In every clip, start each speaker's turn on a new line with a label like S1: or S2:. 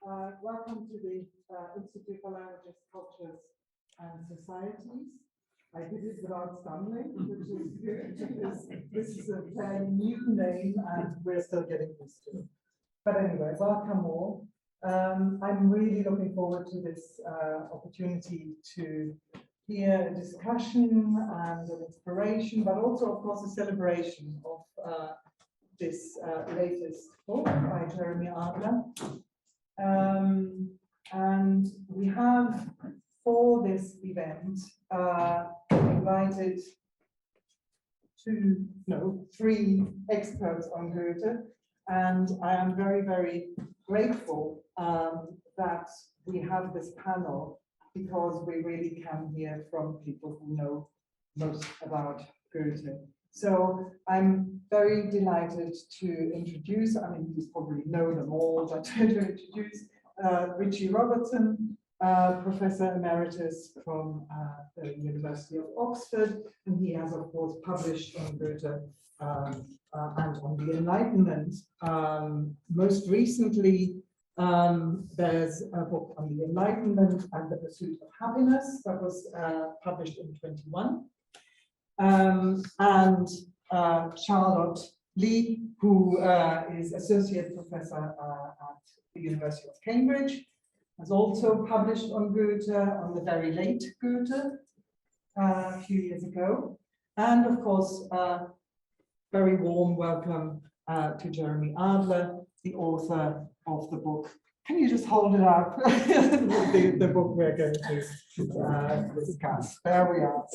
S1: Welcome to the Institute for Languages, Cultures and Societies. I did it without stumbling, which is good because this is a fairly new name and we're still getting used to it. But anyway, welcome all. I'm really looking forward to this opportunity to hear a discussion and an inspiration, but also, of course, a celebration of this latest book by Jeremy Adler. And we have, for this event, invited three experts on Goethe, and I am very, very grateful that we have this panel, because we really can hear from people who know most about Goethe. So I'm very delighted to introduce, I mean, you probably know them all, but to introduce Ritchie Robertson, Professor Emeritus from the University of Oxford, and he has, of course, published on Goethe and on the Enlightenment. Most recently, there's a book on the Enlightenment and the Pursuit of Happiness that was published in 21. And Charlotte Lee, who is Associate Professor at the University of Cambridge, has also published on Goethe, on the very late Goethe, a few years ago. And of course, very warm welcome to Jeremy Adler, the author of the book. Can you just hold it up? the book we're going to discuss. There we are.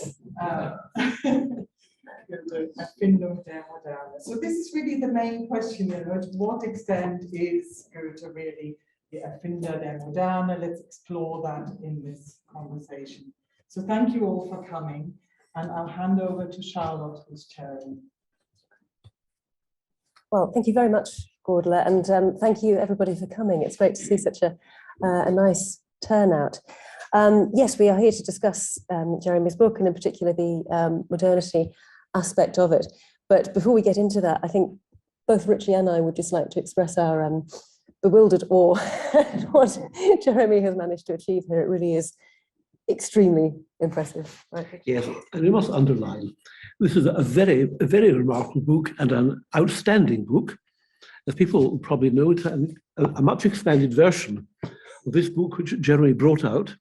S1: Erfindung der Moderne. So this is really the main question, to what extent is Goethe really the Erfinder der Moderne? Let's explore that in this conversation. So thank you all for coming, and I'll hand over to Charlotte, who's chairing.
S2: Well, thank you very much, Gordler, and thank you everybody for coming. It's great to see such a nice turnout. Yes, we are here to discuss Jeremy's book, and in particular the modernity aspect of it. But before we get into that, I think both Ritchie and I would just like to express our bewildered awe at what Jeremy has managed to achieve here. It really is extremely impressive. Right?
S3: Yes, and we must underline, this is a very remarkable book and an outstanding book. As people probably know, it's a much expanded version of this book, which Jeremy brought out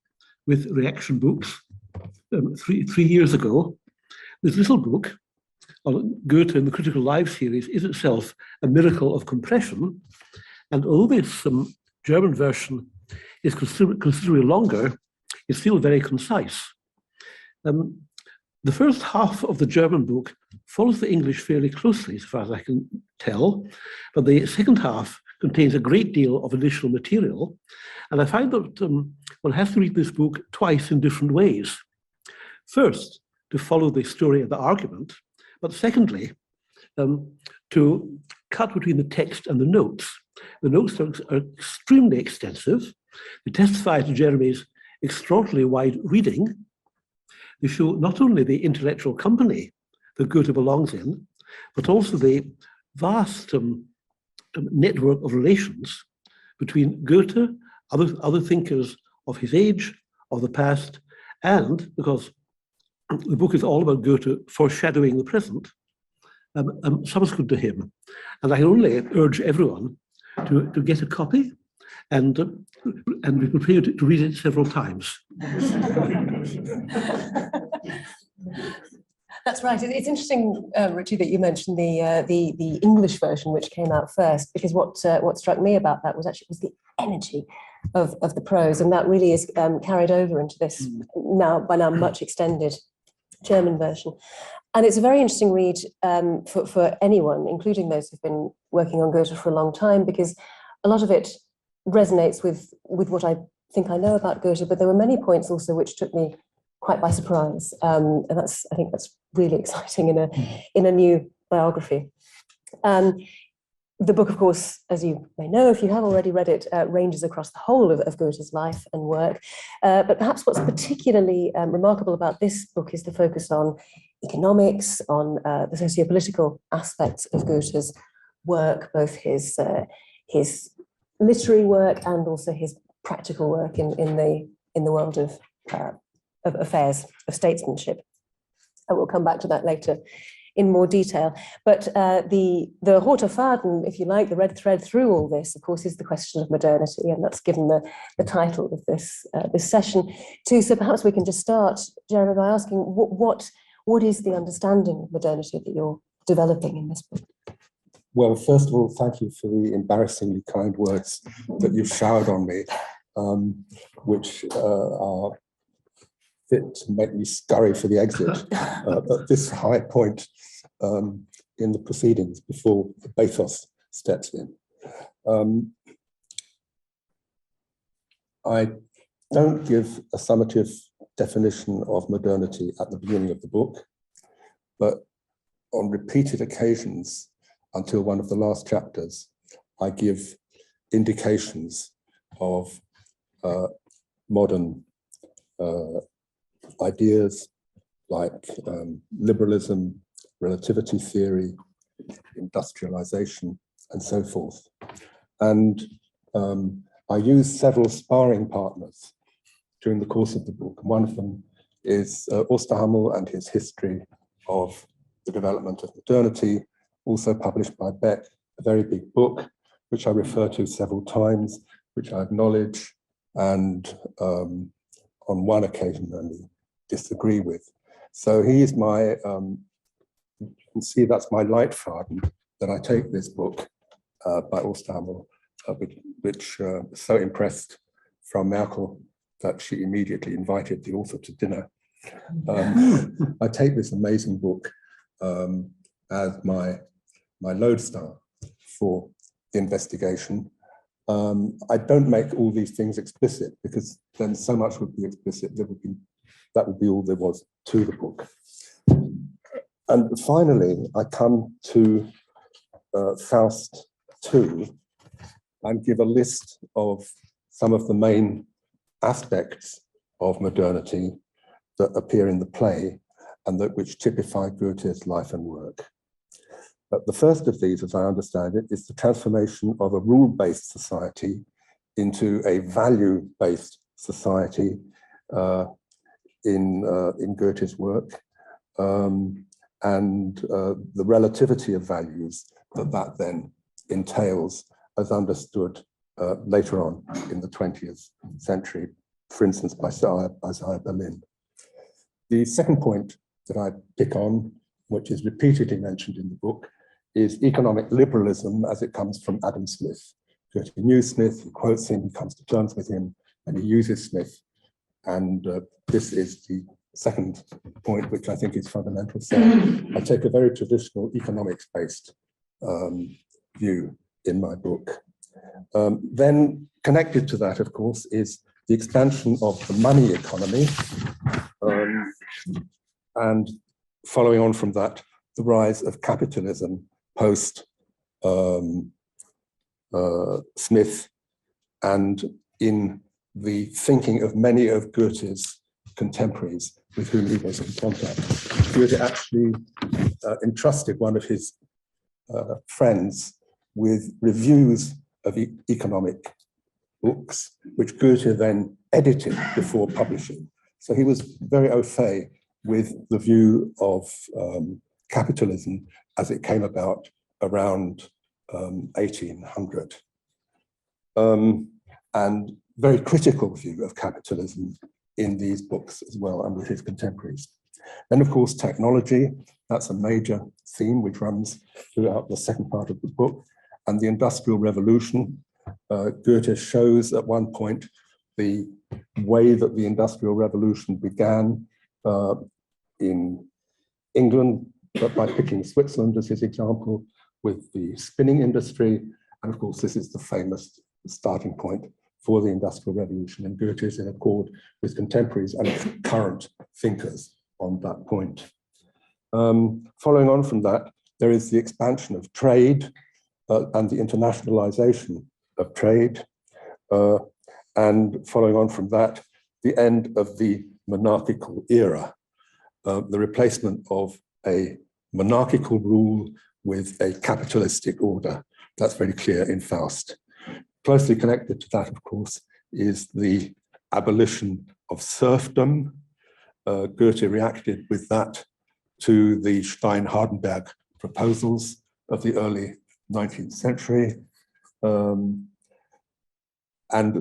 S3: with Reaction Books three years ago. This little book on Goethe and the Critical Life series is itself a miracle of compression. And although this German version is considerably longer, it's still very concise. The first half of the German book follows the English fairly closely, as far as I can tell, but the second half contains a great deal of additional material. And I find that one has to read this book twice in different ways. First, to follow the story and the argument, but secondly, to cut between the text and the notes. The notes are extremely extensive. They testify to Jeremy's extraordinarily wide reading. They show not only the intellectual company that Goethe belongs in, but also the vast network of relations between Goethe, other thinkers of his age, of the past, and, because the book is all about Goethe foreshadowing the present, subsequent to him. And I only urge everyone to get a copy and be prepared to read it several times.
S2: That's right. It's interesting, Ritchie, that you mentioned the English version, which came out first, because what struck me about that was the energy of the prose, and that really is carried over into this by now much extended German version. And it's a very interesting read for anyone, including those who've been working on Goethe for a long time, because a lot of it resonates with what I think I know about Goethe, but there were many points also which took me quite by surprise, and I think that's really exciting in a new biography. The book, of course, as you may know, if you have already read it, ranges across the whole of Goethe's life and work. But perhaps what's particularly remarkable about this book is the focus on economics, on the socio-political aspects of Goethe's work, both his literary work and also his practical work in the world of affairs, of statesmanship. And we'll come back to that later in more detail. But the rote Faden, if you like, the red thread through all this, of course, is the question of modernity, and that's given the title of this session too. So perhaps we can just start, Jeremy, by asking what is the understanding of modernity that you're developing in this book?
S4: Well, first of all, thank you for the embarrassingly kind words that you've showered on me, which are fit to make me scurry for the exit at this high point in the proceedings before the bathos steps in. I don't give a summative definition of modernity at the beginning of the book, but on repeated occasions, until one of the last chapters, I give indications of modern ideas like liberalism, relativity theory, industrialization, and so forth. And I use several sparring partners during the course of the book. One of them is Osterhammel and his history of the development of modernity, also published by Beck, a very big book, which I refer to several times, which I acknowledge and on one occasion only disagree with. So he is my, you can see that's my Leitfaden, that I take this book by Osterhammel, which was so impressed Frau Merkel that she immediately invited the author to dinner. I take this amazing book as my lodestar for the investigation. I don't make all these things explicit because then so much would be explicit, that would be all there was to the book. And finally, I come to Faust II and give a list of some of the main aspects of modernity that appear in the play and that which typify Goethe's life and work. But the first of these, as I understand it, is the transformation of a rule-based society into a value-based society in Goethe's work, and the relativity of values that then entails as understood later on in the 20th century, for instance, by Isaiah Berlin. The second point that I pick on, which is repeatedly mentioned in the book, is economic liberalism as it comes from Adam Smith. Goethe knew Smith, he quotes him, he comes to terms with him, and he uses Smith. And this is the second point, which I think is fundamental. So I take a very traditional economics-based view in my book. Then connected to that, of course, is the expansion of the money economy. And following on from that, the rise of capitalism post Smith, and in the thinking of many of Goethe's contemporaries with whom he was in contact. Goethe actually entrusted one of his friends with reviews of economic books, which Goethe then edited before publishing. So he was very au fait with the view of capitalism as it came about around 1800. And very critical view of capitalism in these books as well and with his contemporaries. Then, of course, technology, that's a major theme which runs throughout the second part of the book, and the Industrial Revolution. Goethe shows at one point the way that the Industrial Revolution began in England, but by picking Switzerland as his example with the spinning industry. And of course, this is the famous starting point for the Industrial Revolution, and Goethe is in accord with contemporaries and current thinkers on that point. Following on from that, there is the expansion of trade and the internationalization of trade. And following on from that, the end of the monarchical era, the replacement of a monarchical rule with a capitalistic order. That's very clear in Faust. Closely connected to that, of course, is the abolition of serfdom. Goethe reacted with that to the Stein-Hardenberg proposals of the early 19th century, and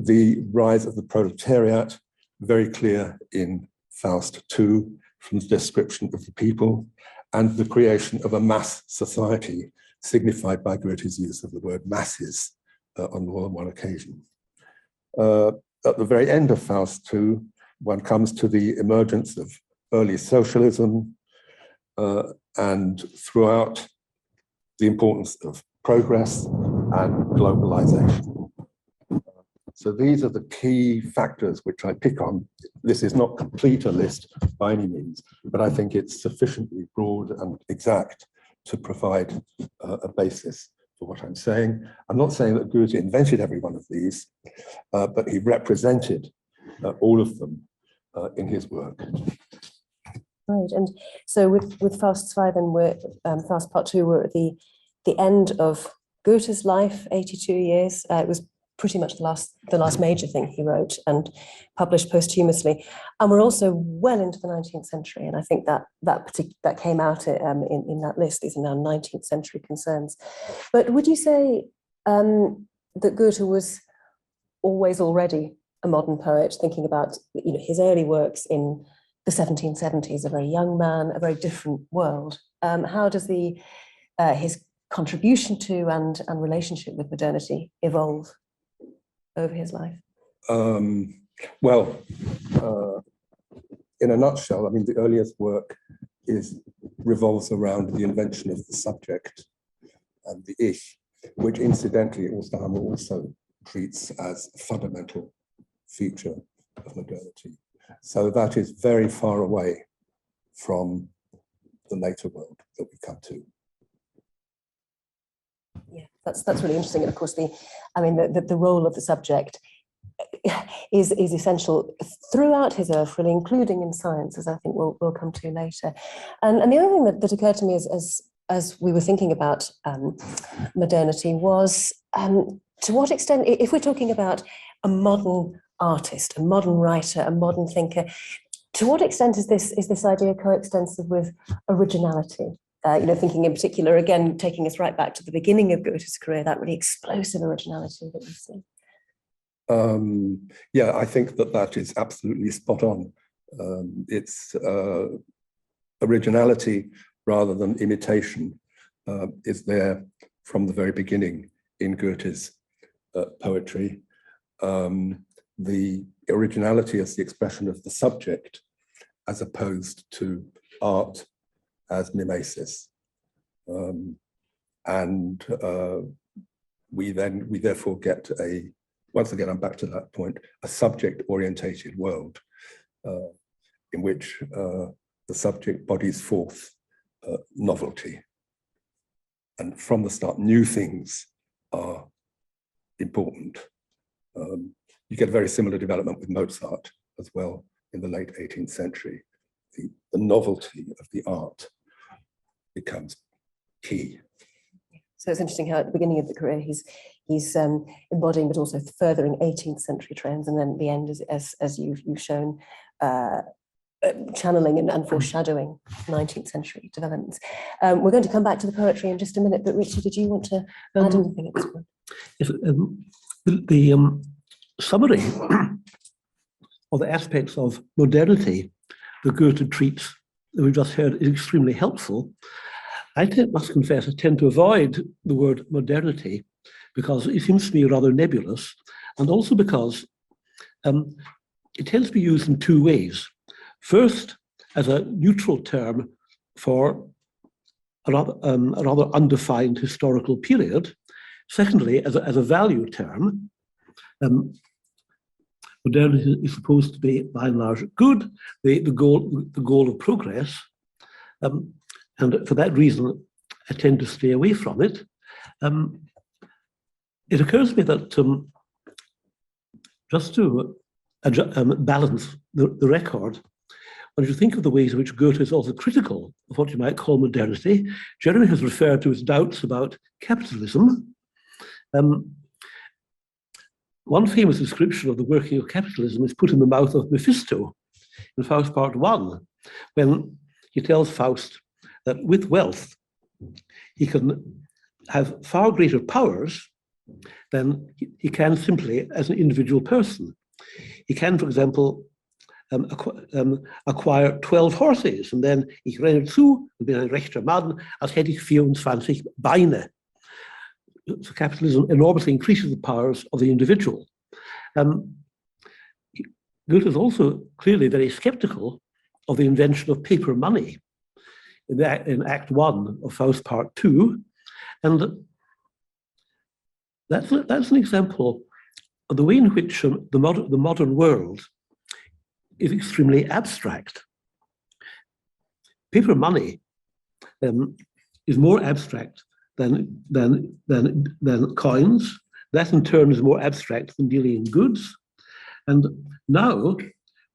S4: the rise of the proletariat, very clear in Faust II, from the description of the people, and the creation of a mass society, signified by Goethe's use of the word masses on more than one occasion. At the very end of Faust II, one comes to the emergence of early socialism, and throughout the importance of progress and globalization. So these are the key factors which I pick on. This is not complete a list by any means, but I think it's sufficiently broad and exact to provide a basis for what I'm saying. I'm not saying that Goethe invented every one of these, but he represented all of them in his work.
S2: Right, and so with Faust II and Faust Part 2, we're at the end of Goethe's life, 82 years. It was pretty much the last major thing he wrote and published posthumously. And we're also well into the 19th century, and I think that came out in that list. These are now 19th century concerns. But would you say that Goethe was always already a modern poet, thinking about his early works in the 1770s, a very young man, a very different world? How does his contribution to and relationship with modernity evolve over his life?
S4: Well, in a nutshell, I mean, the earliest work revolves around the invention of the subject and the ich, which incidentally also treats as a fundamental feature of modernity. So that is very far away from the later world that we come to.
S2: Yeah, that's really interesting. And of course, the role of the subject is essential throughout his oeuvre, really, including in science, as I think we'll come to later. And the other thing that occurred to me as we were thinking about modernity was to what extent, if we're talking about a modern artist, a modern writer, a modern thinker, to what extent is this idea coextensive with originality? Thinking in particular, again, taking us right back to the beginning of Goethe's career, that really explosive originality that we see.
S4: Yeah, I think that is absolutely spot on. It's originality rather than imitation is there from the very beginning in Goethe's poetry. The originality is the expression of the subject as opposed to art as mimesis. We therefore get once again, I'm back to that point, a subject-orientated world in which the subject bodies forth novelty. And from the start, new things are important. You get a very similar development with Mozart as well in the late 18th century. The novelty of the art becomes key.
S2: So it's interesting how at the beginning of the career he's embodying but also furthering 18th century trends, and then at the end, as you've shown, channeling and foreshadowing 19th century developments. We're going to come back to the poetry in just a minute, but Richie, did you want to add anything at this point?
S3: Yes, the summary of the aspects of modernity that Goethe treats, that we've just heard, is extremely helpful. I must confess, I tend to avoid the word modernity because it seems to me rather nebulous, and also because it tends to be used in two ways. First, as a neutral term for a rather undefined historical period. Secondly, as a value term. Modernity is supposed to be, by and large, good, the goal of progress. And for that reason, I tend to stay away from it. It occurs to me that just to balance the record, when you think of the ways in which Goethe is also critical of what you might call modernity, Jeremy has referred to his doubts about capitalism. one famous description of the working of capitalism is put in the mouth of Mephisto in Faust Part 1, when he tells Faust that with wealth, he can have far greater powers than he can simply as an individual person. He can, for example, acquire 12 horses, und dann ich renne zu und bin ein rechter Mann, als hätte ich 24 Beine. So capitalism enormously increases the powers of the individual. Goethe is also clearly very skeptical of the invention of paper money in Act 1 of Faust Part 2, and that's an example of the way in which the modern world is extremely abstract. Paper money is more abstract than coins. That in turn is more abstract than dealing in goods. And now,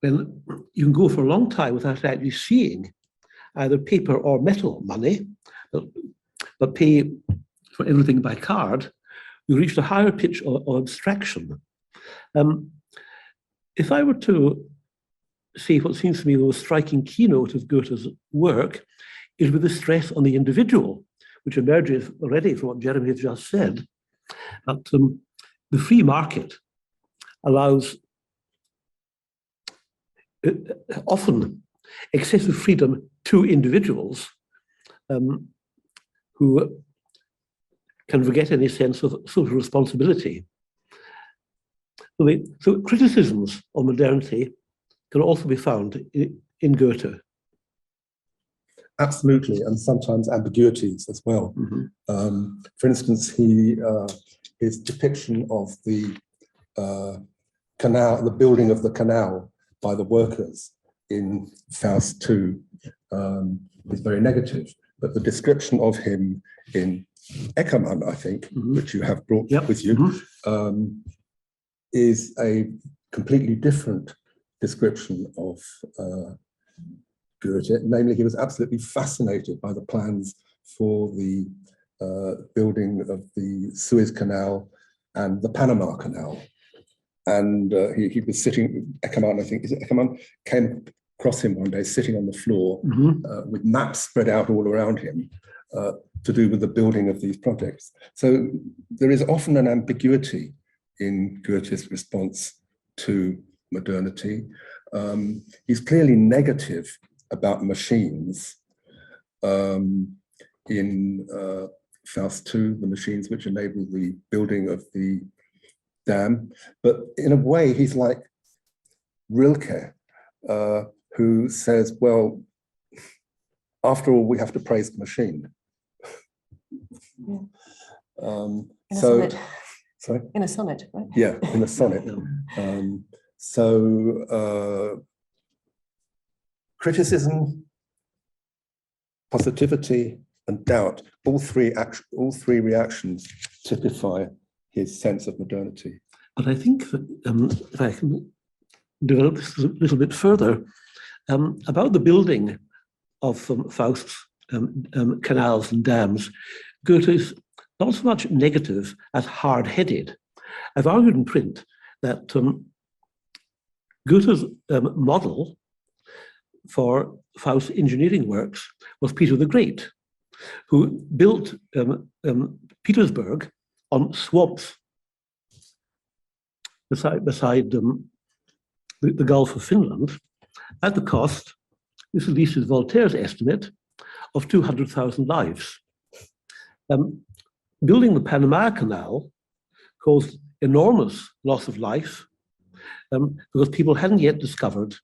S3: when you can go for a long time without actually seeing either paper or metal money, but pay for everything by card, you reach a higher pitch of abstraction. If I were to see what seems to me the most striking keynote of Goethe's work, is with the stress on the individual, which emerges already from what Jeremy has just said, that the free market allows often excessive freedom to individuals who can forget any sense of social responsibility. So criticisms of modernity can also be found in Goethe.
S4: Absolutely, and sometimes ambiguities as well.
S3: Mm-hmm.
S4: For instance, his depiction of the canal, the building of the canal by the workers in Faust 2 is very negative, but the description of him in Eckermann, I think,
S3: mm-hmm.
S4: which you have brought
S3: Yep.
S4: with you,
S3: mm-hmm.
S4: Is a completely different description of Goethe. Namely, he was absolutely fascinated by the plans for the building of the Suez Canal and the Panama Canal. And he was sitting, Eckermann, I think, is it Eckermann, came across him one day sitting on the floor
S3: mm-hmm.
S4: with maps spread out all around him to do with the building of these projects. So there is often an ambiguity in Goethe's response to modernity. He's clearly negative about machines in Faust 2, the machines which enable the building of the dam. But in a way, he's like Rilke, who says, well, after all, we have to praise the machine.
S2: Yeah.
S4: Sorry?
S2: In a sonnet, right?
S4: Yeah, in a sonnet. Criticism, positivity, and doubt, all three reactions typify his sense of modernity.
S3: But I think that if I can develop this a little bit further, about the building of Faust's canals and dams, Goethe is not so much negative as hard-headed. I've argued in print that Goethe's model for Faust's engineering works was Peter the Great, who built Petersburg on swamps beside the Gulf of Finland, at the cost, this at least is Voltaire's estimate, of 200,000 lives. Building the Panama Canal caused enormous loss of life because people hadn't yet discovered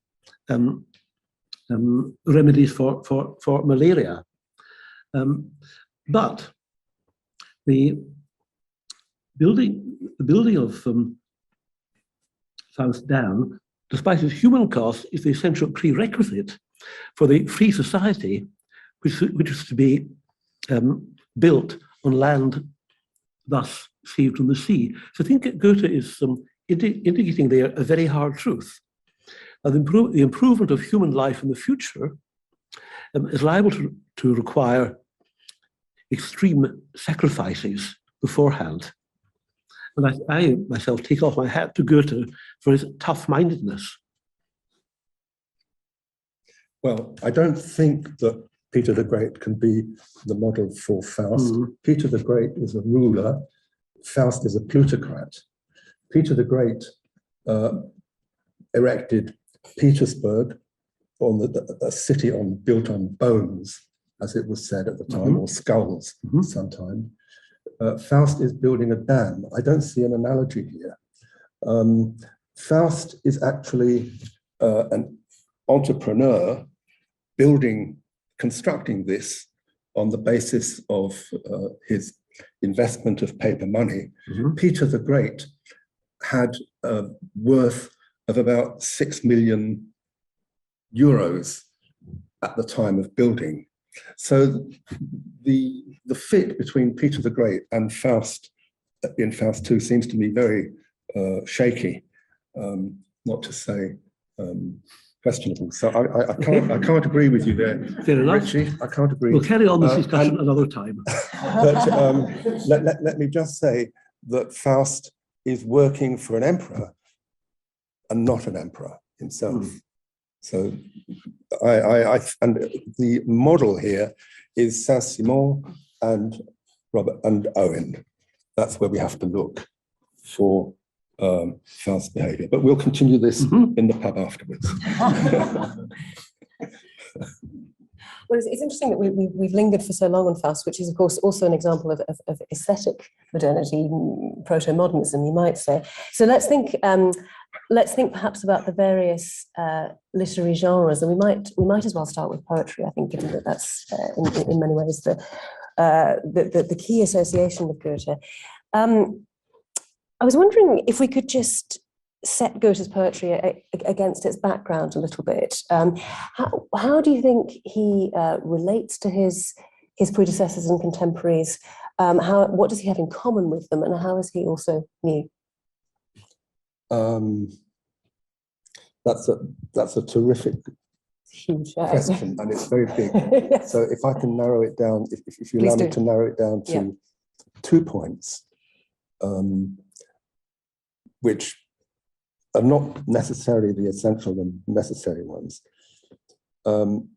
S3: remedies for malaria. But the building of Faust Dam, despite its human cost, is the essential prerequisite for the free society which is to be built on land thus saved from the sea. So I think Goethe is indicating there a very hard truth. The improvement of human life in the future is liable to require extreme sacrifices beforehand. And I myself take off my hat to Goethe for his tough-mindedness.
S4: Well, I don't think that Peter the Great can be the model for Faust. Peter the Great is a ruler. Faust is a plutocrat. Peter the Great erected Petersburg, on a city built on bones, as it was said at the time, or skulls sometime. Faust is building a dam. I don't see an analogy here. Faust is actually an entrepreneur constructing this on the basis of his investment of paper money. Peter the Great had a worth of about 6 million euros at the time of building. So the fit between Peter the Great and Faust in Faust II seems to me very shaky, not to say questionable. So I can't agree with you there, Ritchie. I can't agree.
S3: We'll carry on this discussion another time.
S4: But let me just say that Faust is working for an emperor and not an emperor himself. So and the model here is Saint-Simon and Robert and Owen. That's where we have to look for Faust's behavior. But we'll continue this in the pub afterwards.
S2: Well, it's interesting that we've lingered for so long on Faust, which is, of course, also an example of aesthetic modernity, proto-modernism, you might say. So let's think perhaps about the various literary genres, and we might as well start with poetry. I think, given that that's in many ways the key association with Goethe. I was wondering if we could just set Goethe's poetry against its background a little bit. How do you think he relates to his predecessors and contemporaries? What does he have in common with them, and how is he also new?
S4: That's a terrific
S2: huge
S4: question, and it's very big.
S2: Yes.
S4: So if I can narrow it down, if you allow me to narrow it down to 2 points, which are not necessarily the essential and necessary ones. In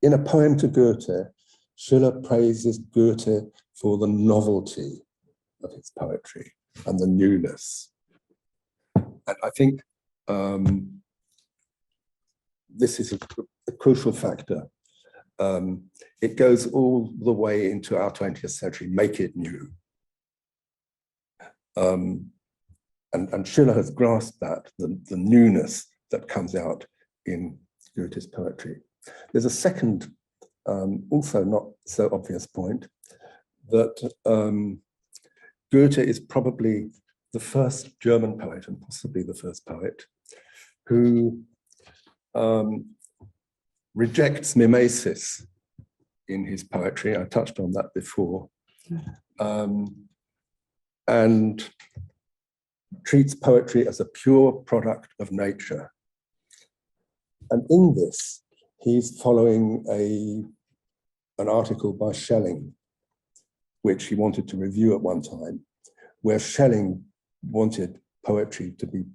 S4: a poem to Goethe, Schiller praises Goethe for the novelty of his poetry and the newness. And I think this is a crucial factor. It goes all the way into our 20th century, make it new. And Schiller has grasped that, the newness that comes out in Goethe's poetry. There's a second, also not so obvious point, that Goethe is probably the first German poet, and possibly the first poet, who rejects mimesis in his poetry. I touched on that before. And treats poetry as a pure product of nature. And in this, he's following an article by Schelling, which he wanted to review at one time, where Schelling wanted poetry to be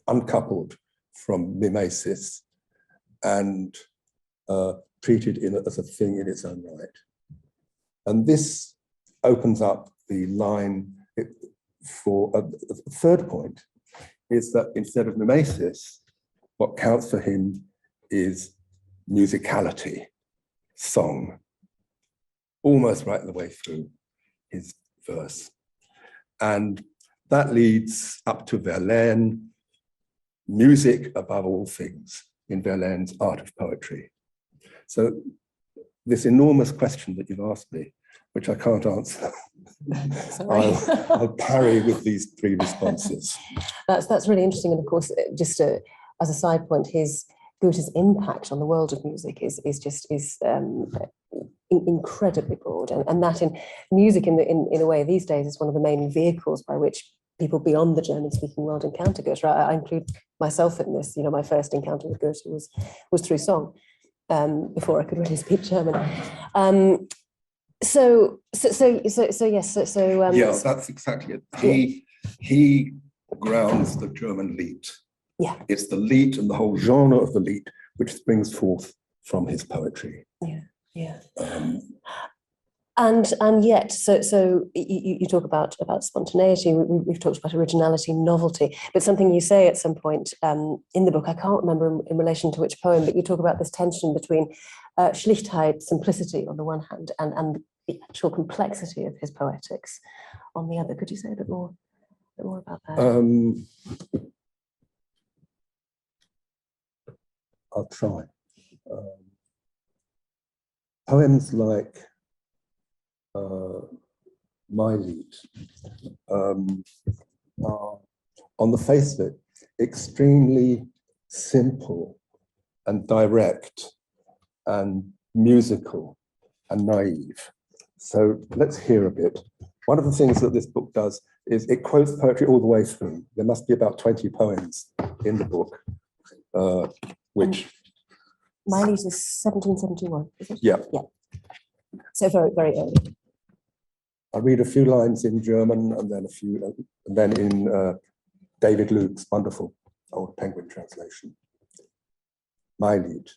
S4: uncoupled from mimesis and treated as a thing in its own right. And this opens up the line for a third point, is that instead of mimesis, what counts for him is musicality, song, almost right the way through his verse. And that leads up to Verlaine, music above all things in Verlaine's Art of Poetry. So this enormous question that you've asked me, which I can't answer, I'll parry with these 3 responses. That's
S2: really interesting, and of course, just as a side point, Goethe's impact on the world of music is incredibly broad, and that in music, in a way, these days is one of the main vehicles by which people beyond the German-speaking world encounter Goethe. I include myself in this. You know, my first encounter with Goethe was through song, before I could really speak German. Yes.
S4: Yes, that's exactly it. He grounds the German Lied.
S2: Yeah.
S4: It's the Lied and the whole genre of the Lied which springs forth from his poetry.
S2: Yeah. And yet, you talk about spontaneity. We've talked about originality, novelty, but something you say at some point in the book, I can't remember in relation to which poem, but you talk about this tension between Schlichtheit, simplicity on the one hand, and the actual complexity of his poetics on the other. Could you say a bit more about that?
S4: I'll try. Poems like My Lied are, on the face of it, extremely simple and direct and musical and naive. So let's hear a bit. One of the things that this book does is it quotes poetry all the way through. There must be about 20 poems in the book, which...
S2: My Lied is 1771, is it?
S4: Yeah.
S2: Yeah. So very, very early.
S4: I'll read a few lines in German and then in David Luke's wonderful old Penguin translation. My Lied.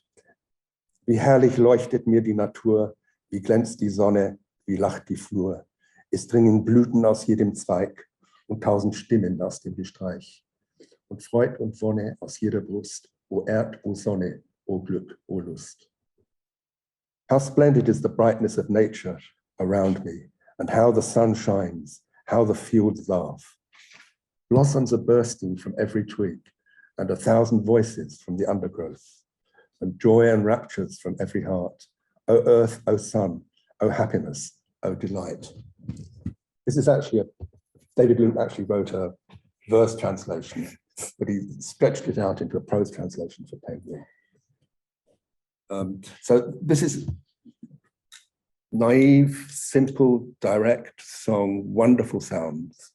S4: Wie herrlich leuchtet mir die Natur, wie glänzt die Sonne, wie lacht die Flur. Es dringen Blüten aus jedem Zweig und 1000 Stimmen aus dem Gestreich. Und Freud und Wonne aus jeder Brust, o Erd, o Sonne, o Glück, o Lust. How splendid is the brightness of nature around me, and how the sun shines, how the fields laugh. Blossoms are bursting from every twig, and 1,000 voices from the undergrowth, and joy and raptures from every heart. O earth, O sun, O happiness, O delight. This is actually David Luke actually wrote a verse translation, but he stretched it out into a prose translation for Penguin. So this is naive, simple, direct song, wonderful sounds.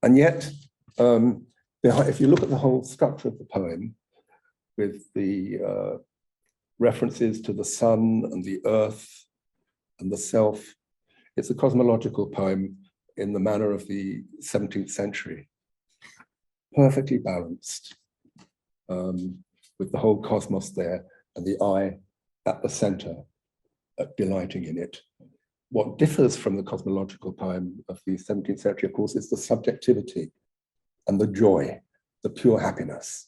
S4: And yet, if you look at the whole structure of the poem, with the references to the sun and the earth and the self, it's a cosmological poem in the manner of the 17th century. Perfectly balanced, with the whole cosmos there and the eye at the center, delighting in it. What differs from the cosmological poem of the 17th century, of course, is the subjectivity and the joy, the pure happiness.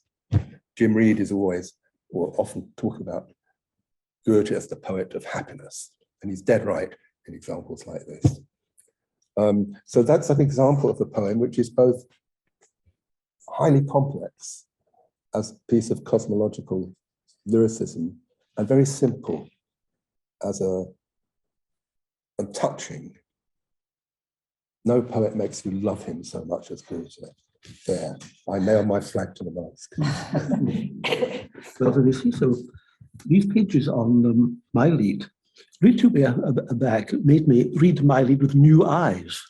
S4: Jim Reed is always, or often talking about Goethe as the poet of happiness, and he's dead right in examples like this. So that's an example of the poem, which is both highly complex as a piece of cosmological lyricism and very simple as and touching. No poet makes you love him so much as Goethe. There, I nail my flag to the mast.
S3: Well, so you see, so these pages on My Lied really took me aback, made me read My Lied with new eyes.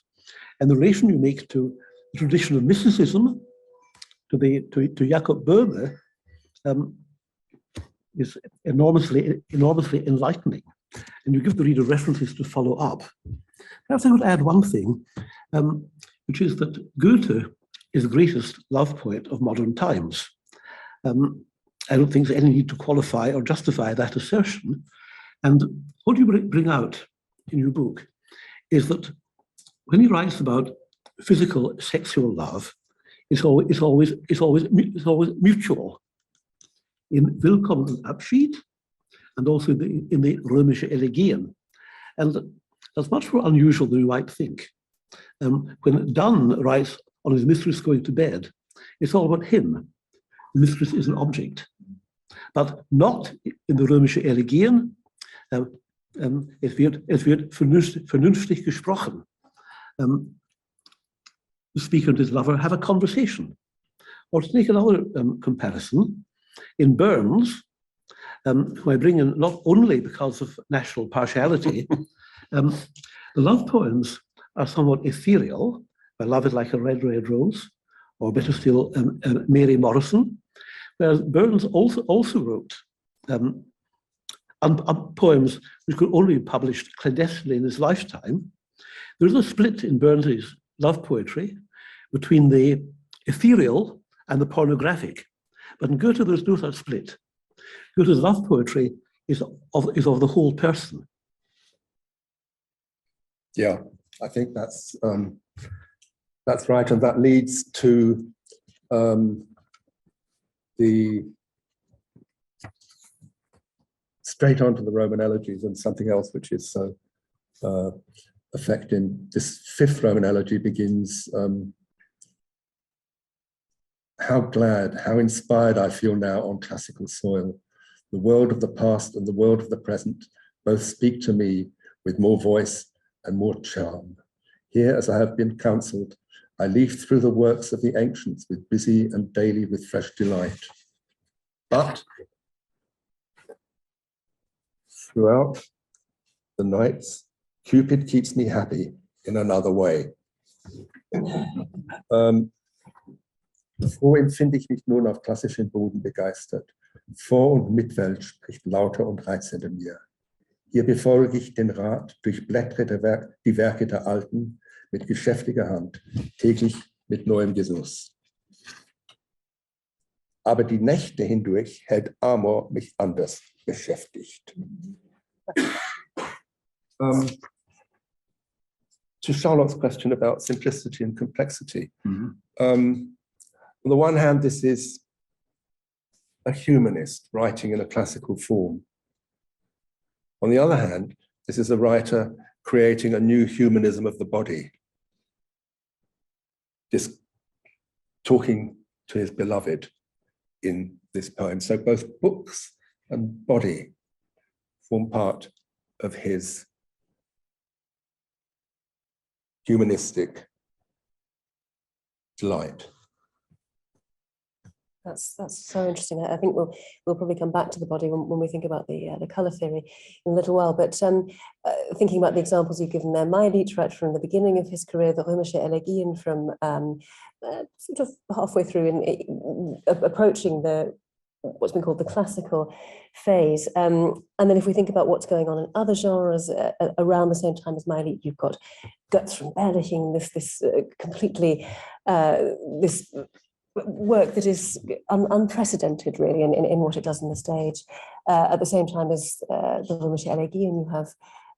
S3: And the relation you make to the tradition of mysticism, to Jacob Boehme, is enormously enlightening. And you give the reader references to follow up. Perhaps I would add one thing, which is that Goethe is the greatest love poet of modern times. I don't think there's any need to qualify or justify that assertion. And what you bring out in your book is that when he writes about physical sexual love, it's always mutual. In Willkommen und Abschied, and also in the Römische Elegien. And that's much more unusual than you might think. When Donne writes on his mistress going to bed, it's all about him. The mistress is an object. But not in the Römische Elegien. Es wird vernünftig gesprochen. The speaker and his lover have a conversation. Or to take another comparison, in Burns, who I bring in not only because of national partiality, the love poems are somewhat ethereal. My love is like a red, red rose, or better still, Mary Morrison, whereas Burns also wrote poems which could only be published clandestinely in his lifetime, there is a split in Burns's love poetry between the ethereal and the pornographic. But in Goethe, there's no such split. Goethe's love poetry is of the whole person.
S4: Yeah, I think that's right, and that leads to the straight onto the Roman elegies and something else which is so affecting. This fifth Roman elegy begins, how glad, how inspired I feel now on classical soil. The world of the past and the world of the present both speak to me with more voice and more charm. Here, as I have been counselled, I leaf through the works of the ancients with busy and daily with fresh delight. But throughout the nights, Cupid keeps me happy in another way. Froh empfinde ich mich nun auf klassischen Boden begeistert. Vor- und Mitwelt spricht lauter und reizend in mir. Hier befolge ich den Rat, durchblättere die Werke der Alten mit geschäftiger Hand, täglich mit neuem Genuss. Aber die Nächte hindurch hält Amor mich anders beschäftigt. To Charlotte's question about simplicity and complexity. On the one hand, this is a humanist writing in a classical form. On the other hand, this is a writer creating a new humanism of the body, just talking to his beloved in this poem. So both books and body form part of his humanistic delight.
S2: That's so interesting. I think we'll probably come back to the body when we think about the colour theory in a little while. But thinking about the examples you've given there, Maylit, right from the beginning of his career, the Römische Elegien from sort of halfway through in approaching what's been called the classical phase. And then if we think about what's going on in other genres around the same time as Maylit, you've got Goethe from Berliching, this completely this work that is unprecedented, really, in what it does on the stage. At the same time as the Römische Elegien, you have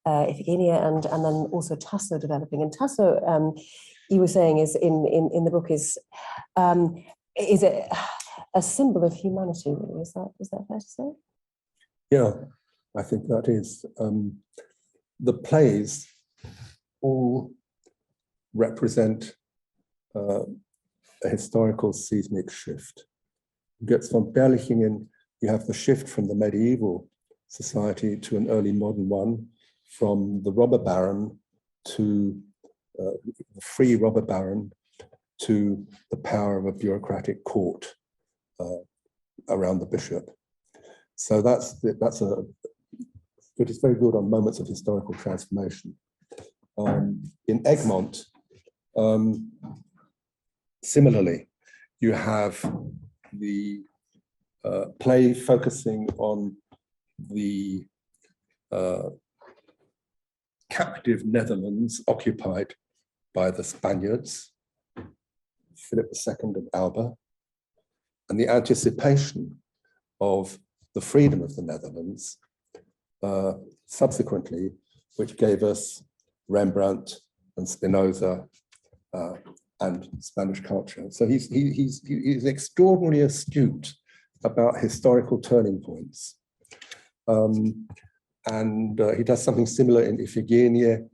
S2: Iphigenia and then also Tasso developing. And Tasso, you were saying, is in the book is a symbol of humanity, really. Is that fair to say?
S4: Yeah, I think that is. The plays all represent a historical seismic shift. Goethe von Berlichingen, you have the shift from the medieval society to an early modern one, from the robber baron to the free robber baron to the power of a bureaucratic court around the bishop. So it is very good on moments of historical transformation. In Egmont, similarly, you have the play focusing on the captive Netherlands occupied by the Spaniards, Philip II of Alba, and the anticipation of the freedom of the Netherlands subsequently, which gave us Rembrandt and Spinoza and Spanish culture. So he's extraordinarily astute about historical turning points. And he does something similar in Iphigenia,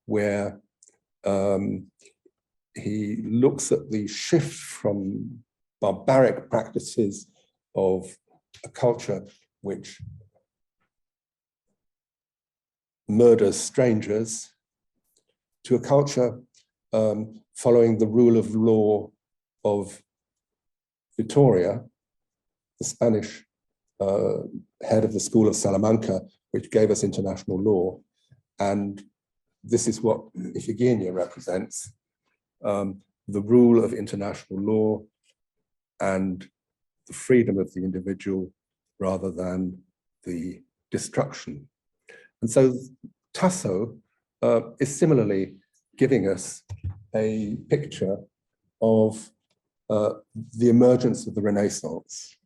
S4: where he looks at the shift from barbaric practices of a culture which murders strangers to a culture following the rule of law of Victoria, the Spanish head of the school of Salamanca, which gave us international law. And this is what Iphigenia represents, the rule of international law and the freedom of the individual rather than the destruction. And so Tasso is similarly giving us a picture of the emergence of the Renaissance.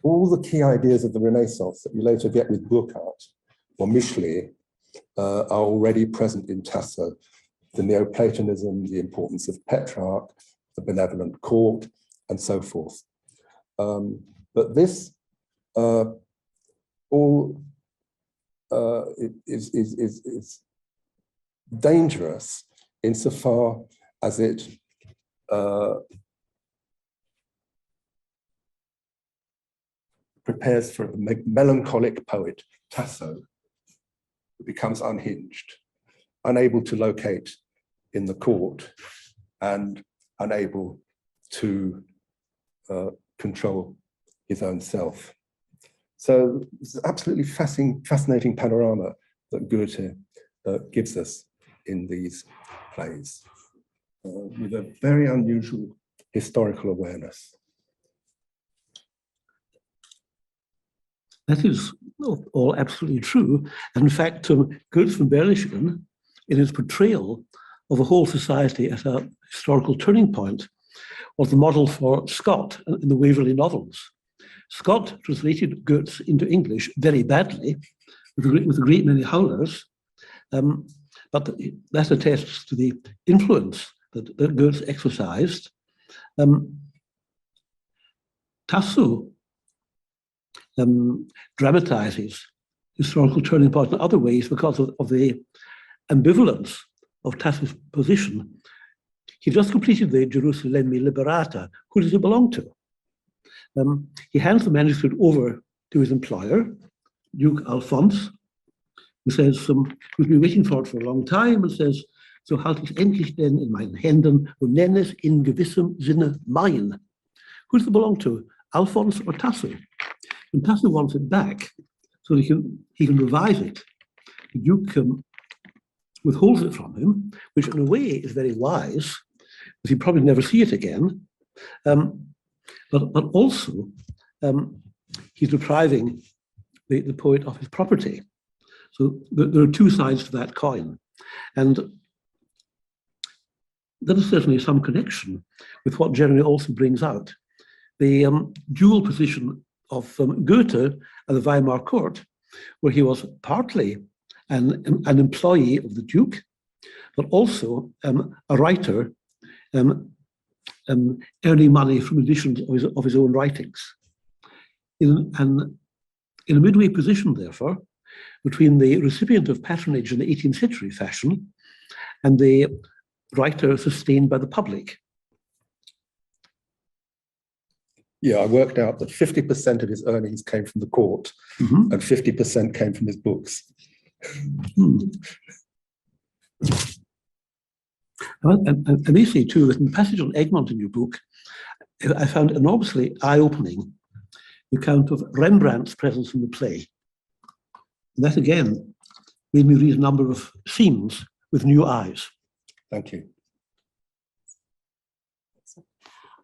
S4: All the key ideas of the Renaissance that you later get with Burckhardt or Michelet are already present in Tasso. The Neoplatonism, the importance of Petrarch, the benevolent court, and so forth. But this all is dangerous insofar as it prepares for a melancholic poet, Tasso, who becomes unhinged, unable to locate in the court and unable to control his own self. So it's an absolutely fascinating panorama that Goethe gives us in these plays, with a very unusual historical awareness.
S3: That is all absolutely true. And in fact, Goethe von Berlichingen, in his portrayal of a whole society at a historical turning point, was the model for Scott in the Waverley novels. Scott translated Goethe into English very badly, with a great many howlers, but that attests to the influence that Goethe exercised. Tasso dramatizes historical turning point in other ways because of the ambivalence of Tasso's position. He just completed the Gerusalemme Liberata. Who does it belong to? He hands the manuscript over to his employer, Duke Alphonse, who says, who's been waiting for it for a long time, and says, so halte ich endlich denn in meinen Händen und nenne es in gewissem Sinne mein. Who does it belong to, Alphonse or Tasso? And Tasso wants it back so he can revise it. The Duke withholds it from him, which in a way is very wise, because he'll probably never see it again. But also, he's depriving the poet of his property. So there are two sides to that coin. And there is certainly some connection with what Jeremy also brings out. The dual position of Goethe at the Weimar court, where he was partly an employee of the Duke, but also a writer earning money from editions of his own writings. In a midway position, therefore, between the recipient of patronage in the 18th century fashion and the writer sustained by the public.
S4: Yeah, I worked out that 50% of his earnings came from the court, and 50% came from his books.
S3: And they say too that in the passage on Egmont in your book, I found enormously eye-opening the account of Rembrandt's presence in the play. And that again made me read a number of scenes with new eyes.
S4: Thank you.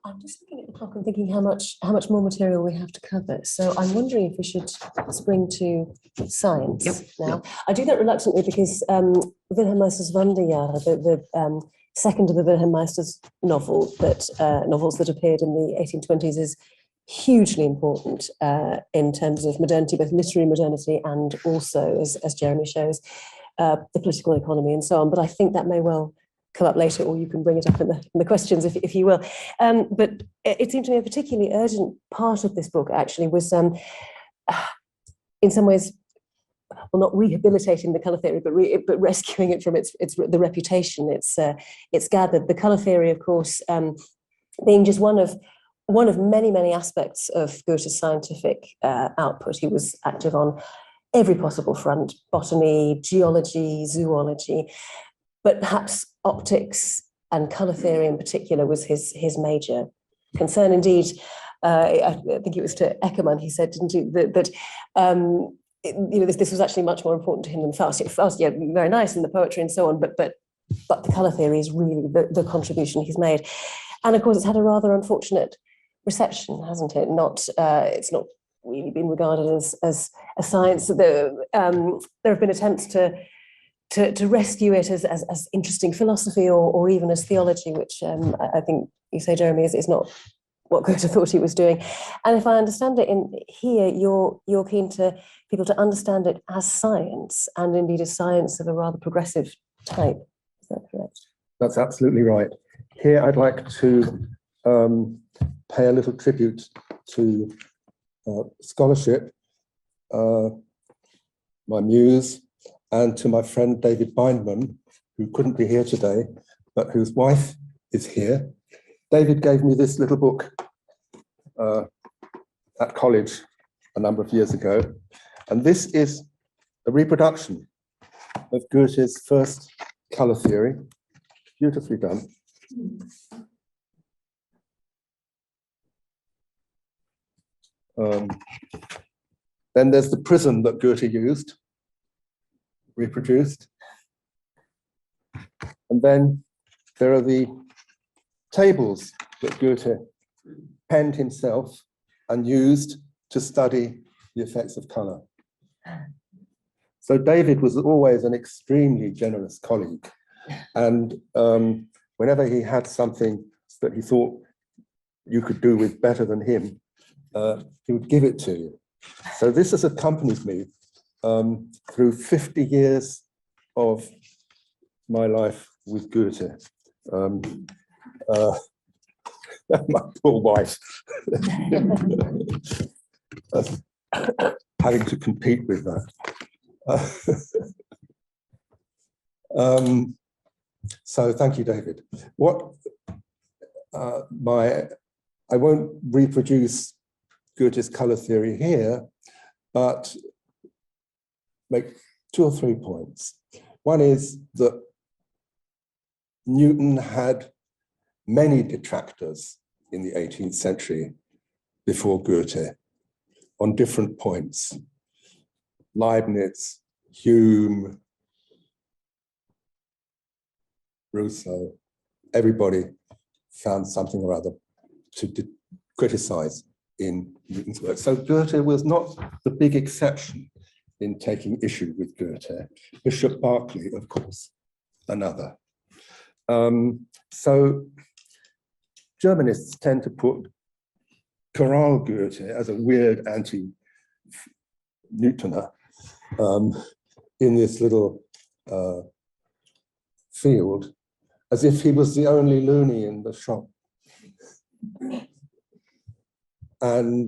S2: I'm just looking at the clock and thinking how much more material we have to cover. So I'm wondering if we should spring to science now. Yep. I do that reluctantly because Wilhelm Meister's Wanderjahre, the second of the Wilhelm Meister's novels that appeared in the 1820s, is hugely important in terms of modernity, both literary modernity and also, as Jeremy shows, the political economy and so on. But I think that may well come up later, or you can bring it up in the questions if you will. But it seemed to me a particularly urgent part of this book actually was in some ways, well, not rehabilitating the colour theory, but rescuing it from the reputation it's gathered. The colour theory, of course, being just one of many aspects of Goethe's scientific output. He was active on every possible front: botany, geology, zoology, but perhaps optics and colour theory in particular was his major concern. Indeed, I think it was to Eckermann he said, didn't he, that this was actually much more important to him than Faust. Faust, yeah, very nice in the poetry and so on, but the colour theory is really the contribution he's made. And of course, it's had a rather unfortunate reception, hasn't it? It's not really been regarded as a science. There have been attempts to rescue it as interesting philosophy or even as theology, which I think you say, Jeremy, is not what Goethe thought he was doing. And if I understand it in here, you're keen to people to understand it as science, and indeed a science of a rather progressive type. Is that correct?
S4: That's absolutely right. Here I'd like to pay a little tribute to scholarship, my muse, and to my friend David Bindman, who couldn't be here today, but whose wife is here. David gave me this little book at college a number of years ago, and this is a reproduction of Goethe's first colour theory, beautifully done. Then there's the prism that Goethe used, reproduced. And then there are the tables that Goethe penned himself and used to study the effects of colour. So David was always an extremely generous colleague. And whenever he had something that he thought you could do with better than him, he would give it to you. So this has accompanied me through 50 years of my life with Goethe. My poor wife, having to compete with that. So thank you, David. I won't reproduce Goethe's colour theory here, but make 2 or 3 points. One is that Newton had many detractors in the 18th century before Goethe on different points. Leibniz, Hume, Rousseau, everybody found something or other to criticize in Newton's work. So Goethe was not the big exception in taking issue with Goethe. Bishop Berkeley, of course, another. So Germanists tend to put Choral Goethe as a weird anti-Newtoner in this little field, as if he was the only loony in the shop. And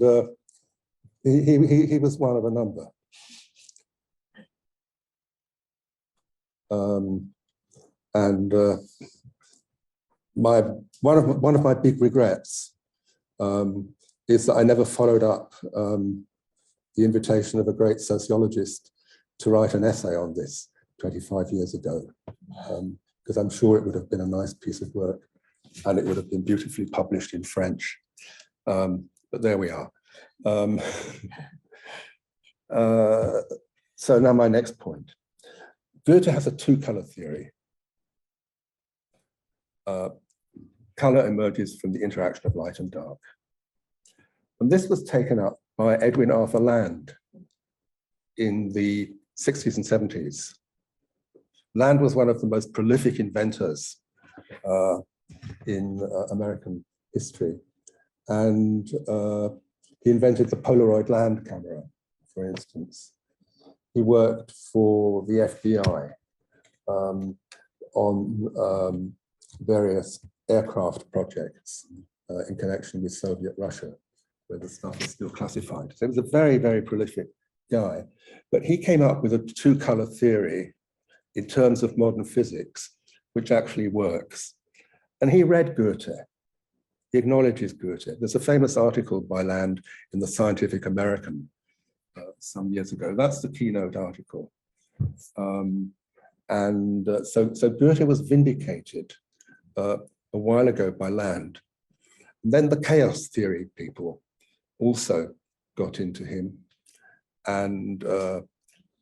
S4: he was one of a number. One of my big regrets is that I never followed up the invitation of a great sociologist to write an essay on this 25 years ago, because I'm sure it would have been a nice piece of work and it would have been beautifully published in French. But there we are. So now my next point. Goethe has a 2-colour theory. Colour emerges from the interaction of light and dark. And this was taken up by Edwin Arthur Land in the 60s and 70s. Land was one of the most prolific inventors in American history. And he invented the Polaroid land camera, for instance. He worked for the FBI on various aircraft projects in connection with Soviet Russia, where the stuff is still classified. So he was a very, very prolific guy. But he came up with a 2-colour theory in terms of modern physics, which actually works. And he read Goethe. He acknowledges Goethe. There's a famous article by Land in the Scientific American some years ago. That's the keynote article. So Goethe was vindicated a while ago by Land. And then the chaos theory people also got into him and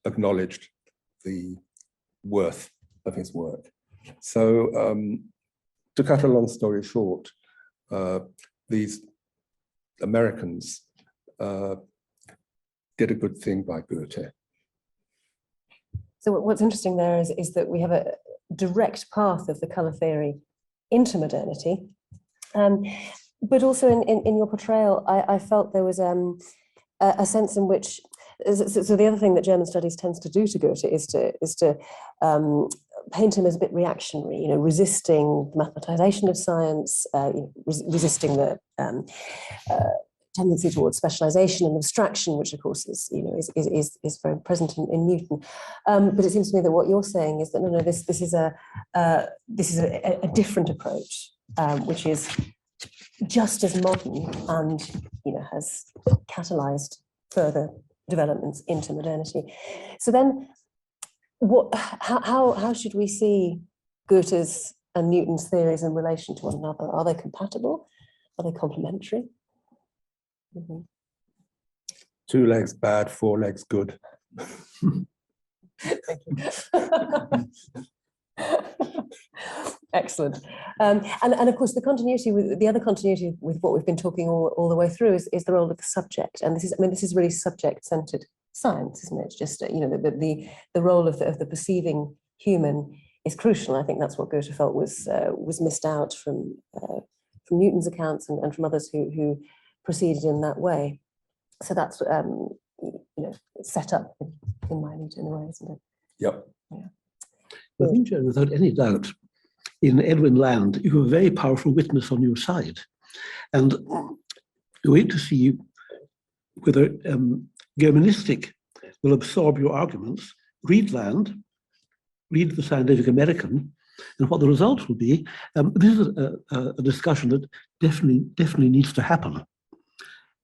S4: acknowledged the worth of his work. So to cut a long story short, these Americans did a good thing by Goethe.
S2: So what's interesting there is that we have a direct path of the colour theory into modernity. But also in your portrayal, I felt there was a sense in which, so the other thing that German studies tends to do to Goethe is to paint him as a bit reactionary, you know, resisting the mathematization of science, resisting the tendency towards specialization and abstraction, which of course is, you know, is very present in Newton. But it seems to me that what you're saying is that no, this is a different approach, which is just as modern and, you know, has catalyzed further developments into modernity. So then, how should we see Goethe's and Newton's theories in relation to one another? Are they compatible? Are they complementary? Mm-hmm.
S4: 2 legs bad, 4 legs good.
S2: Thank you. Excellent. And of course, the other continuity with what we've been talking all the way through is the role of the subject. And this is really subject-centered science, isn't it? It's just, you know, the role of the perceiving human is crucial. I think that's what Goethe felt was missed out from Newton's accounts and from others who proceeded in that way. So that's you know, set up in Minute in a way, isn't it?
S4: Yep.
S2: Yeah.
S3: I think, without any doubt, in Edwin Land, you have a very powerful witness on your side. And you wait to see whether Germanistic will absorb your arguments, read Land, read the Scientific American, and what the results will be. This is a discussion that definitely needs to happen.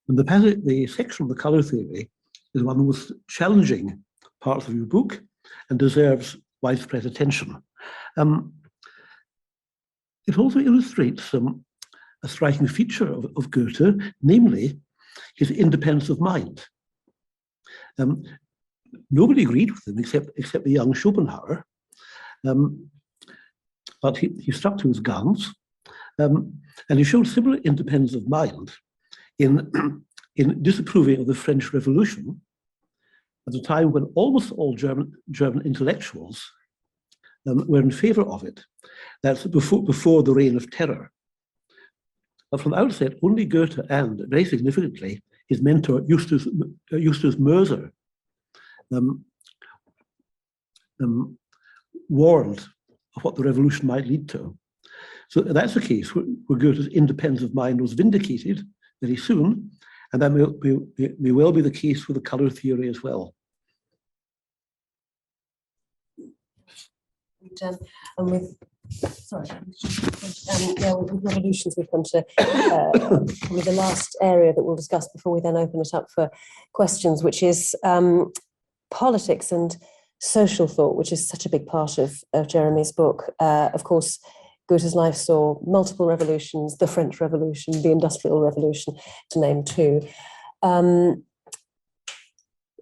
S3: And the section of the colour theory is one of the most challenging parts of your book and deserves widespread attention. It also illustrates a striking feature of Goethe, namely his independence of mind. Nobody agreed with him except the young Schopenhauer, but he stuck to his guns, and he showed similar independence of mind in disapproving of the French Revolution at a time when almost all German intellectuals were in favor of it. That's before the Reign of Terror. But from the outset, only Goethe and, very significantly, his mentor Justus Moser warned of what the revolution might lead to. So that's a case where Goethe's independence of mind was vindicated very soon, and that may well be the case with the colour theory as well.
S2: And with revolutions, we've come to probably the last area that we'll discuss before we then open it up for questions, which is politics and social thought, which is such a big part of Jeremy's book. Of course, Goethe's life saw multiple revolutions: the French Revolution, the Industrial Revolution, to name 2.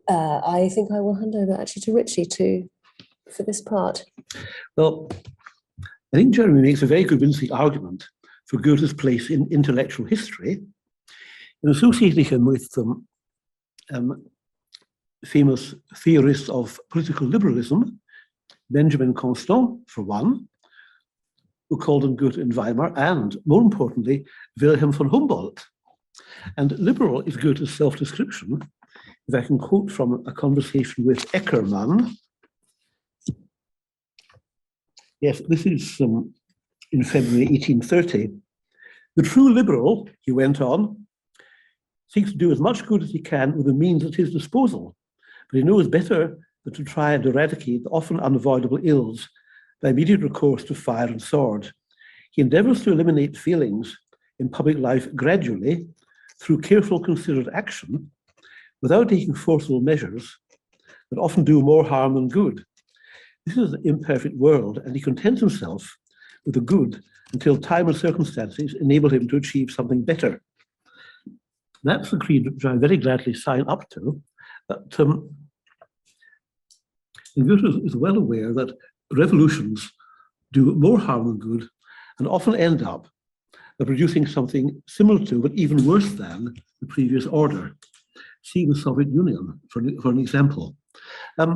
S2: I think I will hand over actually to Ritchie for this part.
S3: Well, I think Jeremy makes a very convincing argument for Goethe's place in intellectual history, in associating him with famous theorists of political liberalism, Benjamin Constant, for one, who called on Goethe in Weimar, and, more importantly, Wilhelm von Humboldt. And liberal is Goethe's self-description. If I can quote from a conversation with Eckermann. Yes, this is in February 1830. The true liberal, he went on, seeks to do as much good as he can with the means at his disposal, but he knows better than to try and eradicate the often unavoidable ills by immediate recourse to fire and sword. He endeavours to eliminate failings in public life gradually through careful, considered action, without taking forcible measures that often do more harm than good. This is an imperfect world, and he contents himself with the good until time and circumstances enable him to achieve something better. That's the creed which I very gladly sign up to. But Goethe is well aware that revolutions do more harm than good and often end up producing something similar to, but even worse than, the previous order. see the Soviet Union for an example. I'd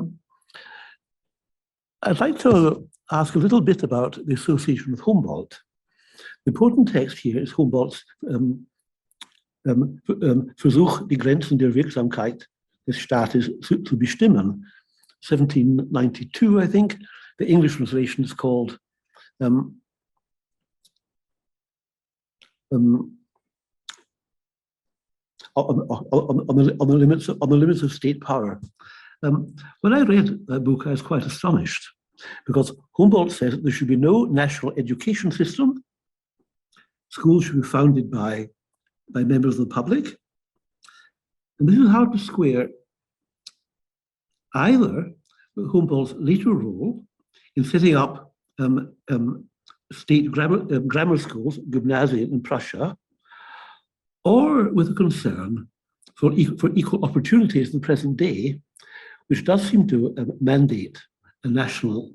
S3: like to ask a little bit about the association with Humboldt. The important text here is Humboldt's Versuch, die Grenzen der Wirksamkeit des Staates zu bestimmen, 1792, I think. The English translation is called on the limits of state power. When I read that book, I was quite astonished, because Humboldt says that there should be no national education system. Schools should be founded by members of the public. And this is hard to square either with Humboldt's later role in setting up state grammar schools, Gymnasien in Prussia, or with a concern for equal opportunities in the present day, which does seem to mandate a national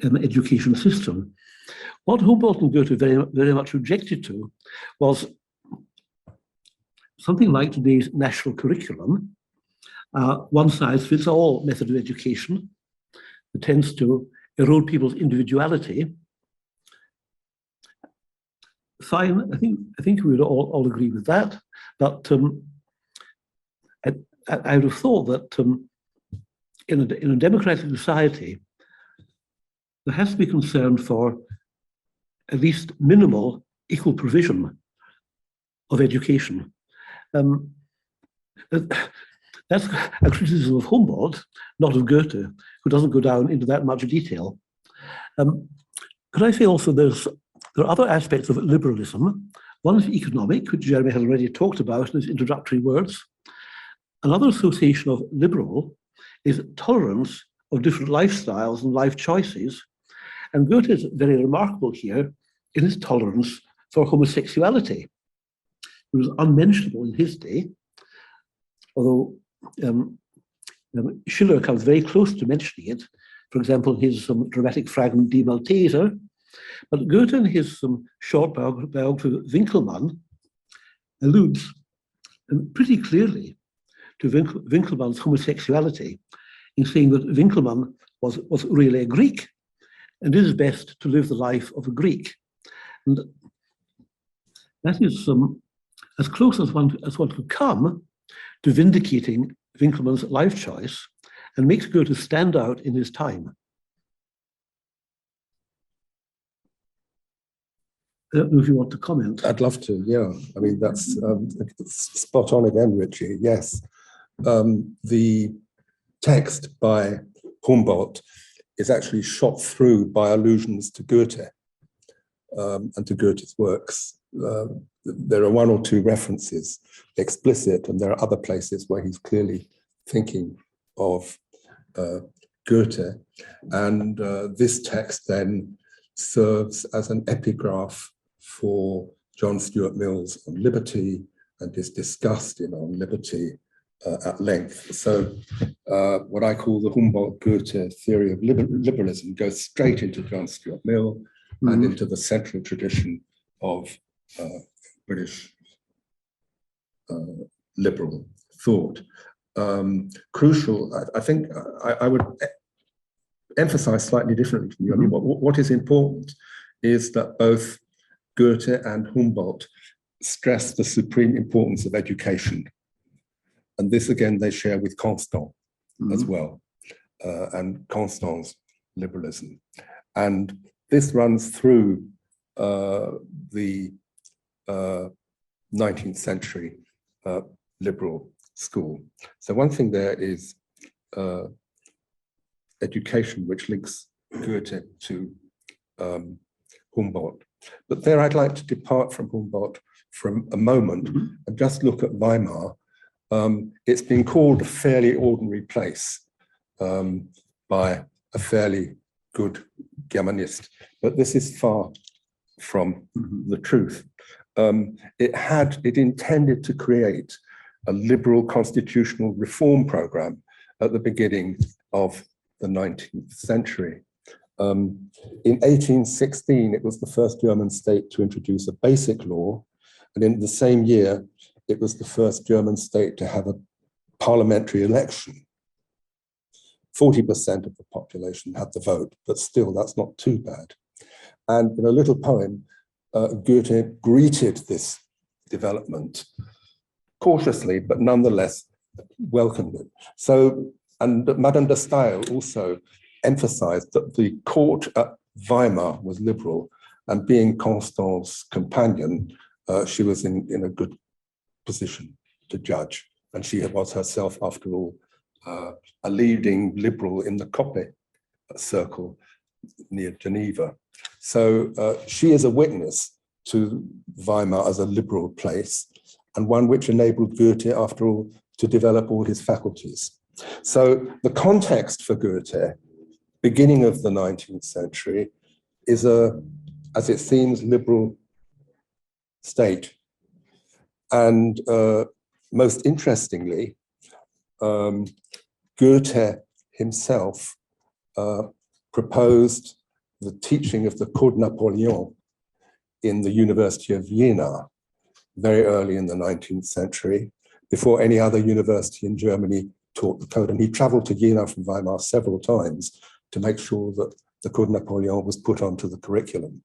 S3: education system. What Humboldt and Goethe very much objected to was something like today's national curriculum, one-size-fits-all method of education that tends to erode people's individuality. Fine, I think we would all agree with that, but I would have thought that in a democratic society, there has to be concern for at least minimal equal provision of education. That's a criticism of Humboldt, not of Goethe, who doesn't go down into that much detail. Could I say also there are other aspects of liberalism. One is economic, which Jeremy has already talked about in his introductory words. Another association of liberal is tolerance of different lifestyles and life choices. And Goethe is very remarkable here in his tolerance for homosexuality. It was unmentionable in his day, although Schiller comes very close to mentioning it, for example, in his dramatic fragment Die Malteser. But Goethe, in his short biography of Winckelmann, alludes pretty clearly to Winckelmann's homosexuality in saying that Winckelmann was really a Greek, and it is best to live the life of a Greek. And that is as close as one could come to vindicating Winckelmann's life choice, and makes Goethe stand out in his time. I don't know if you want to comment.
S4: I'd love to, yeah. I mean, that's spot on again, Ritchie, yes. The text by Humboldt is actually shot through by allusions to Goethe and to Goethe's works. There are one or two references explicit, and there are other places where he's clearly thinking of Goethe. And this text then serves as an epigraph for John Stuart Mill's On Liberty, and is discussed in On Liberty at length. So what I call the Humboldt-Goethe theory of liberalism goes straight into John Stuart Mill and into the central tradition of British liberal thought. Crucial, I think I would emphasize slightly differently from you. I mean, what is important is that both Goethe and Humboldt stress the supreme importance of education. And this, again, they share with Constant as well, and Constant's liberalism. And this runs through the 19th century liberal school. So one thing there is education, which links Goethe to Humboldt. But there I'd like to depart from Humboldt for a moment and just look at Weimar. It's been called a fairly ordinary place by a fairly good Germanist, but this is far from the truth. It intended to create a liberal constitutional reform program at the beginning of the 19th century. In 1816, it was the first German state to introduce a basic law, and in the same year, it was the first German state to have a parliamentary election. 40% of the population had the vote, but still that's not too bad. And in a little poem, Goethe greeted this development cautiously, but nonetheless welcomed it. So, and Madame de Staël also emphasized that the court at Weimar was liberal, and being Constance's companion, she was in a good position to judge. And she was herself, after all, a leading liberal in the Coppe circle near Geneva. So she is a witness to Weimar as a liberal place, and one which enabled Goethe, after all, to develop all his faculties. So the context for Goethe, beginning of the 19th century, is a, as it seems, liberal state. And most interestingly, Goethe himself proposed the teaching of the Code Napoleon in the University of Jena very early in the 19th century, before any other university in Germany taught the code. And he traveled to Jena from Weimar several times to make sure that the Code Napoleon was put onto the curriculum.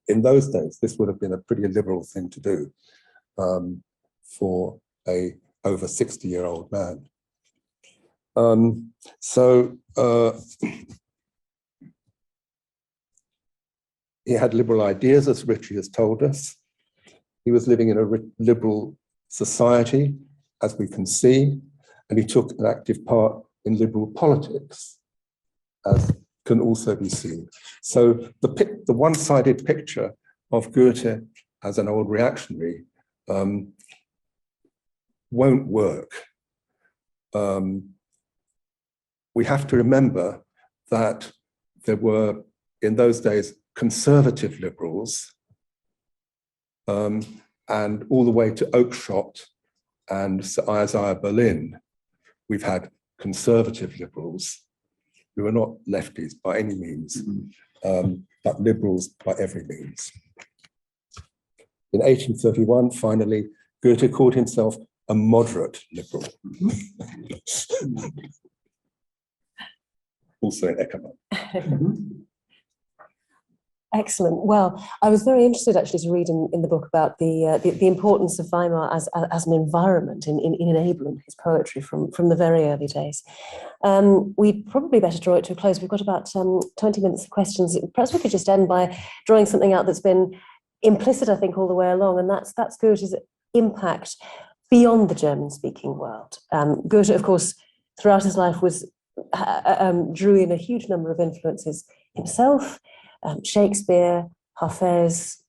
S4: In those days, this would have been a pretty liberal thing to do for a over 60-year-old man. He had liberal ideas, as Ritchie has told us. He was living in a liberal society, as we can see, and he took an active part in liberal politics, as can also be seen. So the one-sided picture of Goethe as an old reactionary won't work. We have to remember that there were, in those days, conservative liberals, and all the way to Oakeshott and Sir Isaiah Berlin, we've had conservative liberals who are not lefties by any means, but liberals by every means. In 1831, finally, Goethe called himself a moderate liberal. Also in Eckermann.
S2: Excellent. Well, I was very interested actually to read in the book about the importance of Weimar as an environment in enabling his poetry from the very early days. We'd probably better draw it to a close. We've got about 20 minutes of questions. Perhaps we could just end by drawing something out that's been implicit, I think, all the way along, and that's Goethe's impact beyond the German-speaking world. Goethe, of course, throughout his life drew in a huge number of influences himself. Shakespeare, Hafez,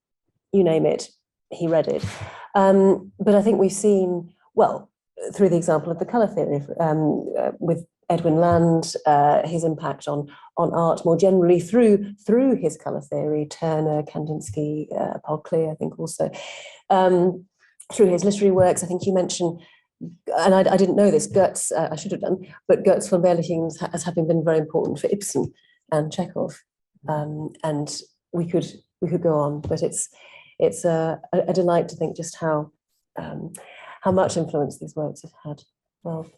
S2: you name it, he read it. But I think we've seen, well, through the example of the colour theory with Edwin Land, his impact on art more generally through his colour theory, Turner, Kandinsky, Paul Klee, I think also. Through his literary works, I think you mentioned, and I didn't know this, Goethe, I should have done, but Goethe's Verherrlichung as having been very important for Ibsen and Chekhov. And we could go on, but it's a delight to think just how much influence these works have had. Well,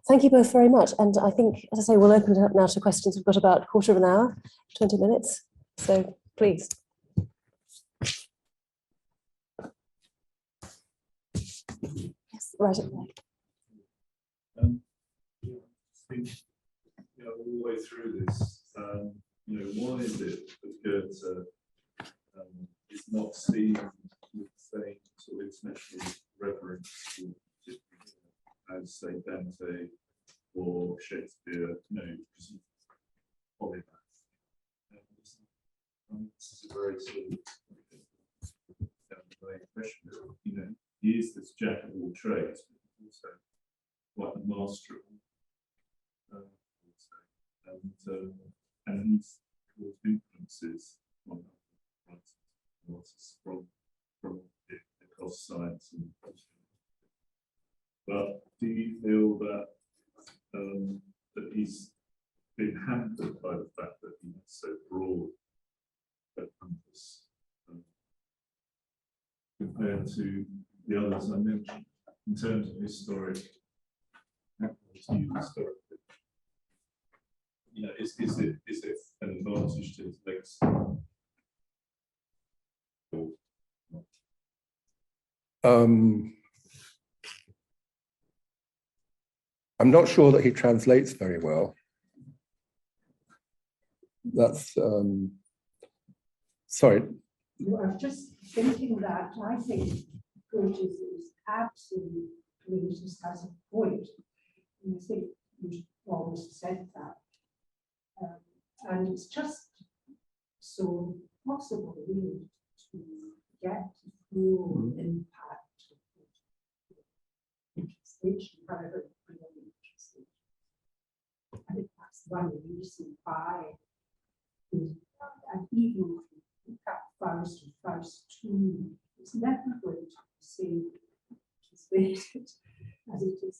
S2: thank you both very much. And I think, as I say, we'll open it up now to questions. We've got about a quarter of an hour, 20 minutes. So please. Yes, right at the back.
S5: All the way through this, why is it that Goethe is not seen with the same sort of international reverence as, say, Dante or Shakespeare, because he's polymath? This is a very sort of impression. He is this jack of all trades, but he's also quite a master of all. And he's caused influences on artists from across science and but do you feel that that he's been hampered by the fact that he's so broad a compass compared to the others I mentioned in terms of historic, you know, is it an advantage to its legacy?
S4: I'm not sure that he translates very well. That's sorry.
S6: Well, I was just thinking that I think Goethe is absolutely just has a point. And I think you almost said that. And it's just so possible, really, to get the full impact of station, however, I think that's one reason why, and even at Faust and Faust 2, it's never going to be the same translated as it is.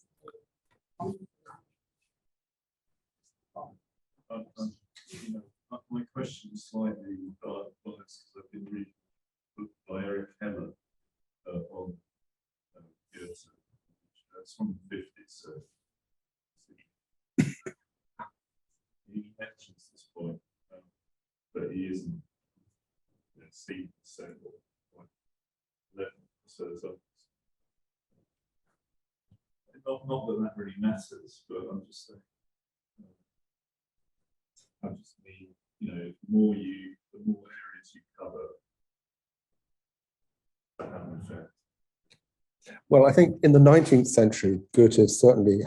S5: You know, my question is slightly biased because I've been reading a book by Erich Heller on Goethe. It's from the 50s, so he mentions this point, but he isn't seen the same point. So there's not that that really matters, but I'm just saying. I just mean, you know, the more areas you cover, that have an effect.
S4: Well, I think in the 19th century, Goethe certainly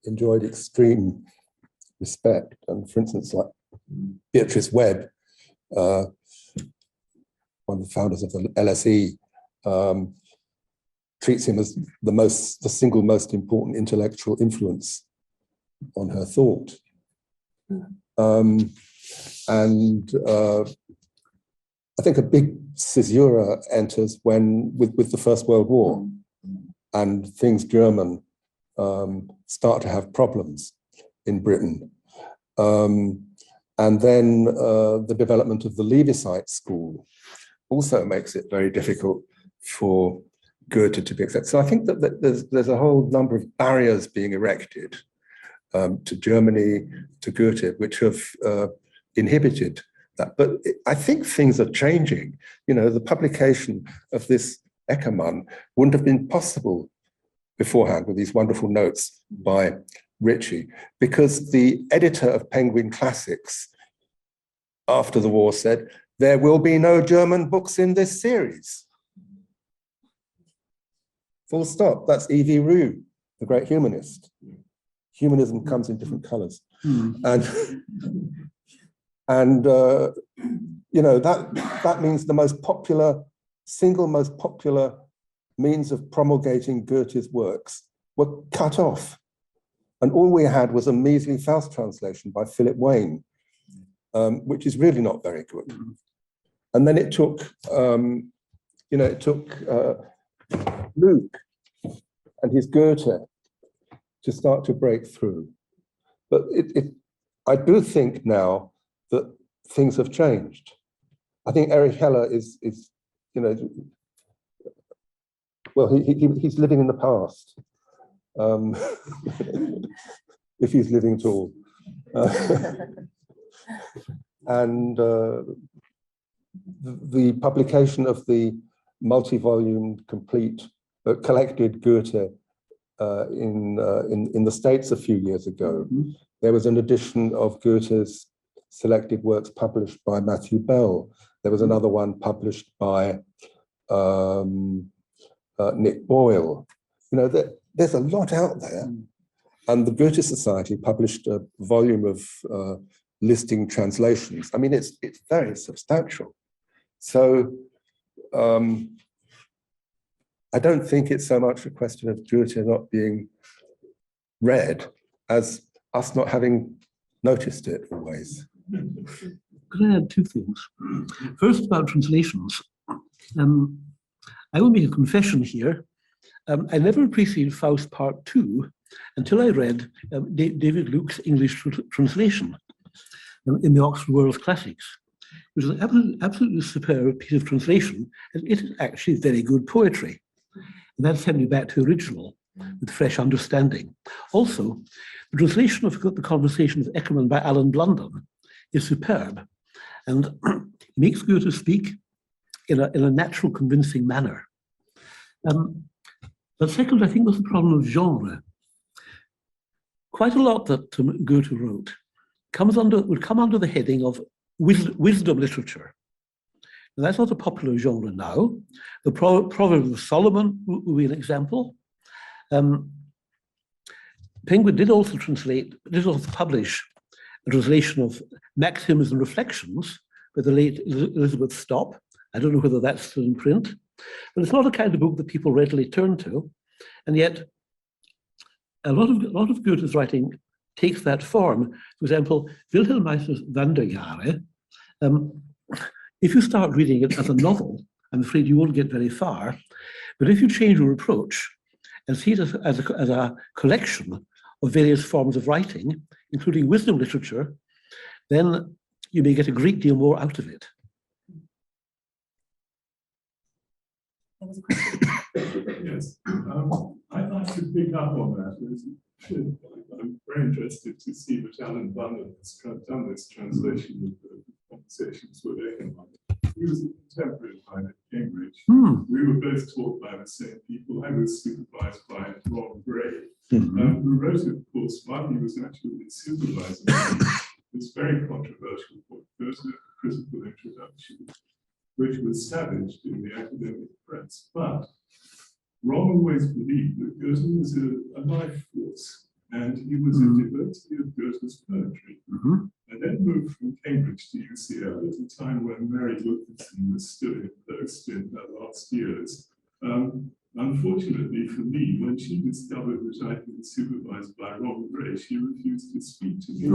S4: enjoyed extreme respect. And for instance, like Beatrice Webb, one of the founders of the LSE, treats him as the single most important intellectual influence on her thought. I think a big caesura enters when with the First World War and things German start to have problems in Britain. And then the development of the Leavisite school also makes it very difficult for Goethe to be accepted. So I think that there's a whole number of barriers being erected to Germany, to Goethe, which have inhibited that. But I think things are changing. You know, the publication of this Eckermann wouldn't have been possible beforehand with these wonderful notes by Ritchie, because the editor of Penguin Classics after the war said, there will be no German books in this series. Full stop. That's E.V. Roux, the great humanist. Humanism comes in different colors. And you know, that means the single most popular means of promulgating Goethe's works were cut off. And all we had was a measly Faust translation by Philip Wayne, which is really not very good. And then it took, Luke and his Goethe to start to break through. But I do think now that things have changed. I think Erich Heller is you know, well, he's living in the past, if he's living at all. And the publication of the multi-volume complete collected Goethe in the States a few years ago. There was an edition of Goethe's selected works published by Matthew Bell. There was another one published by Nick Boyle. You know, there's a lot out there. And the Goethe Society published a volume of listing translations. I mean, it's very substantial. So I don't think it's so much a question of Goethe not being read as us not having noticed it always.
S3: Could I add two things? First, about translations. I will make a confession here. I never appreciated Faust Part 2 until I read David Luke's English translation in the Oxford World's Classics. It was an absolutely superb piece of translation, and it is actually very good poetry. And that sent me back to the original with fresh understanding. Also, the translation of the Conversation of Eckermann by Alan Blunden is superb, and makes Goethe speak in a natural, convincing manner. The second, I think, was the problem of genre. Quite a lot that Goethe wrote would come under the heading of wisdom literature. And that's not a popular genre now. The Proverbs of Solomon will be an example. Penguin did also publish a translation of Maxims and Reflections by the late Elizabeth Stopp. I don't know whether that's still in print, but it's not a kind of book that people readily turn to. And yet, a lot of Goethe's writing takes that form. For example, Wilhelm Meissner's Wanderjahre. If you start reading it as a novel, I'm afraid you won't get very far. But if you change your approach and see it as a collection of various forms of writing, including wisdom literature, then you may get a great deal more out of it.
S5: Yes, I'd like to pick up on that. I'm very interested to see that Alan Blunden has done this translation of the Conversations with Eckermann. He was a contemporary of mine at Cambridge. We were both taught by the same people. I was supervised by Ron Gray, who wrote, of course, while he was actually supervising this very controversial book, Goethe, Critical Introduction, which was savaged in the academic press. But Ron always believed that Goethe was a life force, and he was a devotee of Goethe's poetry. And then moved from Cambridge to UCL at a time when Mary Wilkinson was still in post in her last years. Unfortunately for me, when she discovered that I'd been supervised by Ron Gray, she refused to speak to me.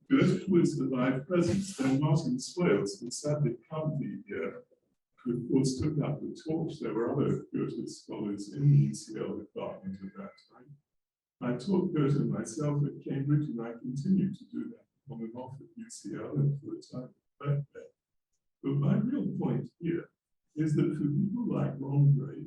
S5: Goethe was a live presence. Then Martin Swales, who sadly can't be here, who of course took up the torch. There were other Goethe scholars in the UCL department at that time. I taught Goethe myself at Cambridge, and I continue to do that on and off at UCL and for a time back there. But my real point here is that for people like Ron Gray,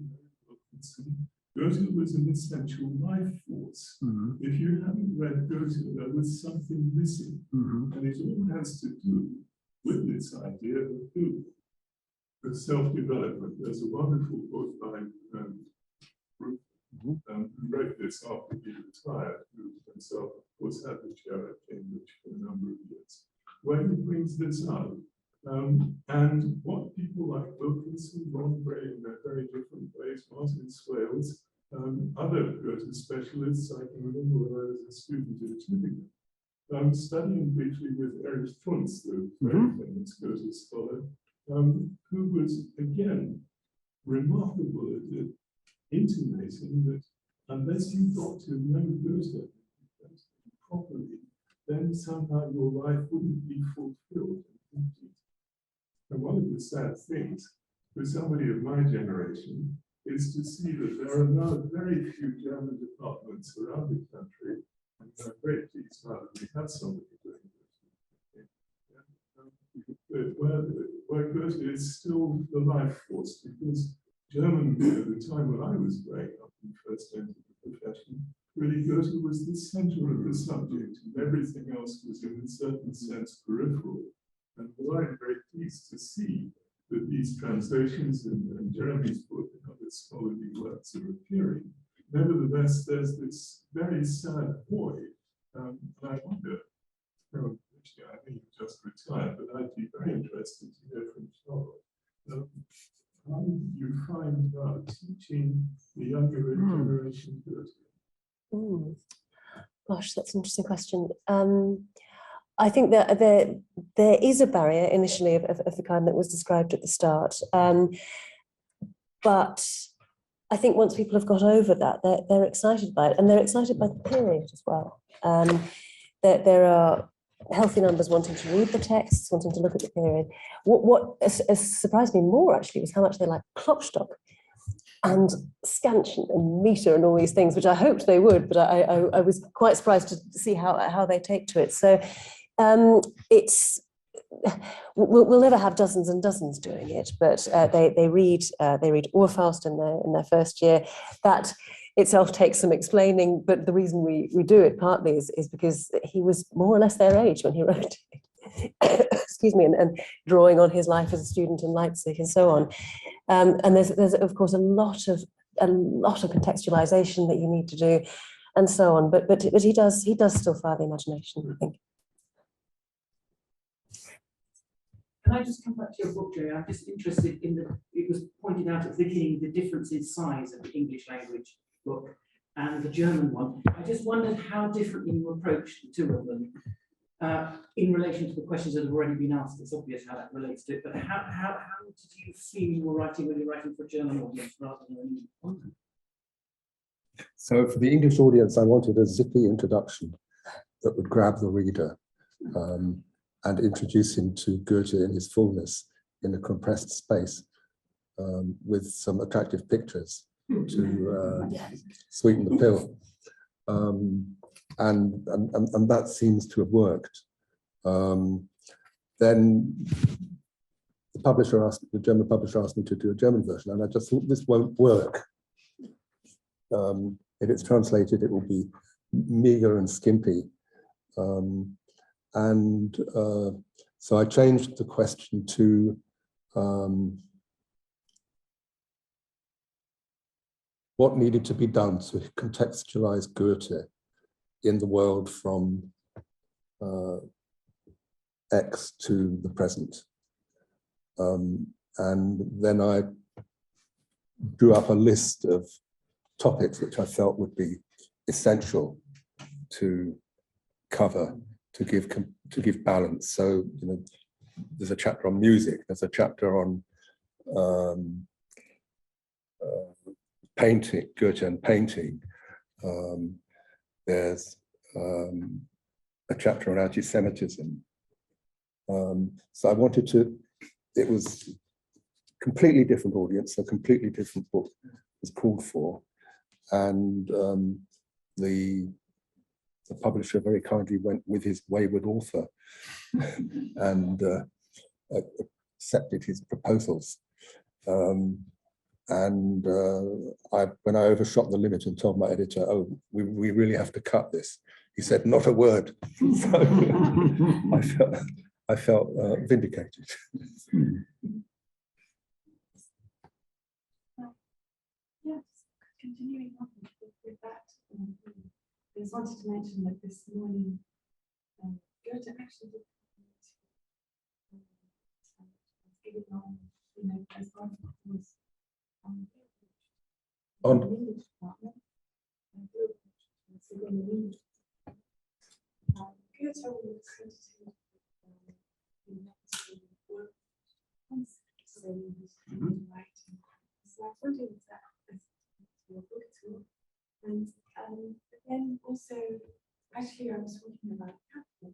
S5: Goethe was an essential life force. If you haven't read Goethe, there was something missing. And it all has to do with this idea of who, of self-development. There's a wonderful book by Ruth, who wrote this after he retired, who himself, of course, had the chair at Cambridge for a number of years, where he brings this out. And what people like Wilkinson, Ron Gray in their very different ways, Martin Swales, other Goethe specialists, I can remember when I was a student in Tübingen, studying briefly with Erich Frunz, the very famous Goethe scholar, who was again remarkable at intimating that unless you got to know Goethe properly, then somehow your life wouldn't be fulfilled and complete. And one of the sad things for somebody of my generation is to see that there are now very few German departments around the country, and I'm very pleased now that we have somebody doing this, where Goethe is still the life force, because German, at the time when I was growing up and first entered the profession, really Goethe was the center of the subject, and everything else was in a certain sense peripheral. And I'm very pleased to see that these translations and Jeremy's book and other scholarly works are appearing. Nevertheless, there's this very sad void. And I wonder, Ritchie, I think you just retired, but I'd be very interested to hear from Charlotte. How do you find teaching the younger generation Goethe?
S2: Gosh, that's an interesting question. I think that there is a barrier initially of the kind that was described at the start. But I think once people have got over that, they're excited by it, and they're excited by the period as well. There are healthy numbers wanting to read the texts, wanting to look at the period. What surprised me more actually was how much they like Klopstock and Scansion and meter and all these things, which I hoped they would, but I was quite surprised to see how they take to it. So it's we'll never have dozens and dozens doing it, but they read Orfast in their first year. That itself takes some explaining, but the reason we do it partly is because he was more or less their age when he wrote it. Excuse me, and drawing on his life as a student in Leipzig and so on. And there's of course a lot of contextualization that you need to do, and so on. But he does still fire the imagination, I think.
S7: Can I just come back to your book, Jay? I'm just interested in it was pointed out at the beginning, the difference in size of the English language book and the German one. I just wondered how differently you approached the two of them in relation to the questions that have already been asked. It's obvious how that relates to it, but how did you feel you were writing when you're writing for a German audience rather than an English one?
S4: So for the English audience, I wanted a zippy introduction that would grab the reader and introduce him to Goethe in his fullness in a compressed space with some attractive pictures to sweeten the pill. And that seems to have worked. Then the German publisher asked me to do a German version, and I just thought this won't work. If it's translated, it will be meager and skimpy. So I changed the question to what needed to be done to contextualize Goethe in the world from X to the present. And then I drew up a list of topics which I felt would be essential to cover, to give balance. So, you know, there's a chapter on music, there's a chapter on painting, Goethe and painting. There's a chapter on anti-Semitism. So I wanted to, it was completely different audience, a completely different book was called for. And the publisher very kindly went with his wayward author and accepted his proposals. When I overshot the limit and told my editor, oh, we really have to cut this, he said, not a word. So I felt vindicated.
S6: Yes, continuing on with that, I just wanted to mention that this morning, Goethe actually did giving on, you know, as part of the course on the English department. Goethe was credited work concepts, so writing. So I was wondering if that was your book too. And then also, actually, I was talking about capital.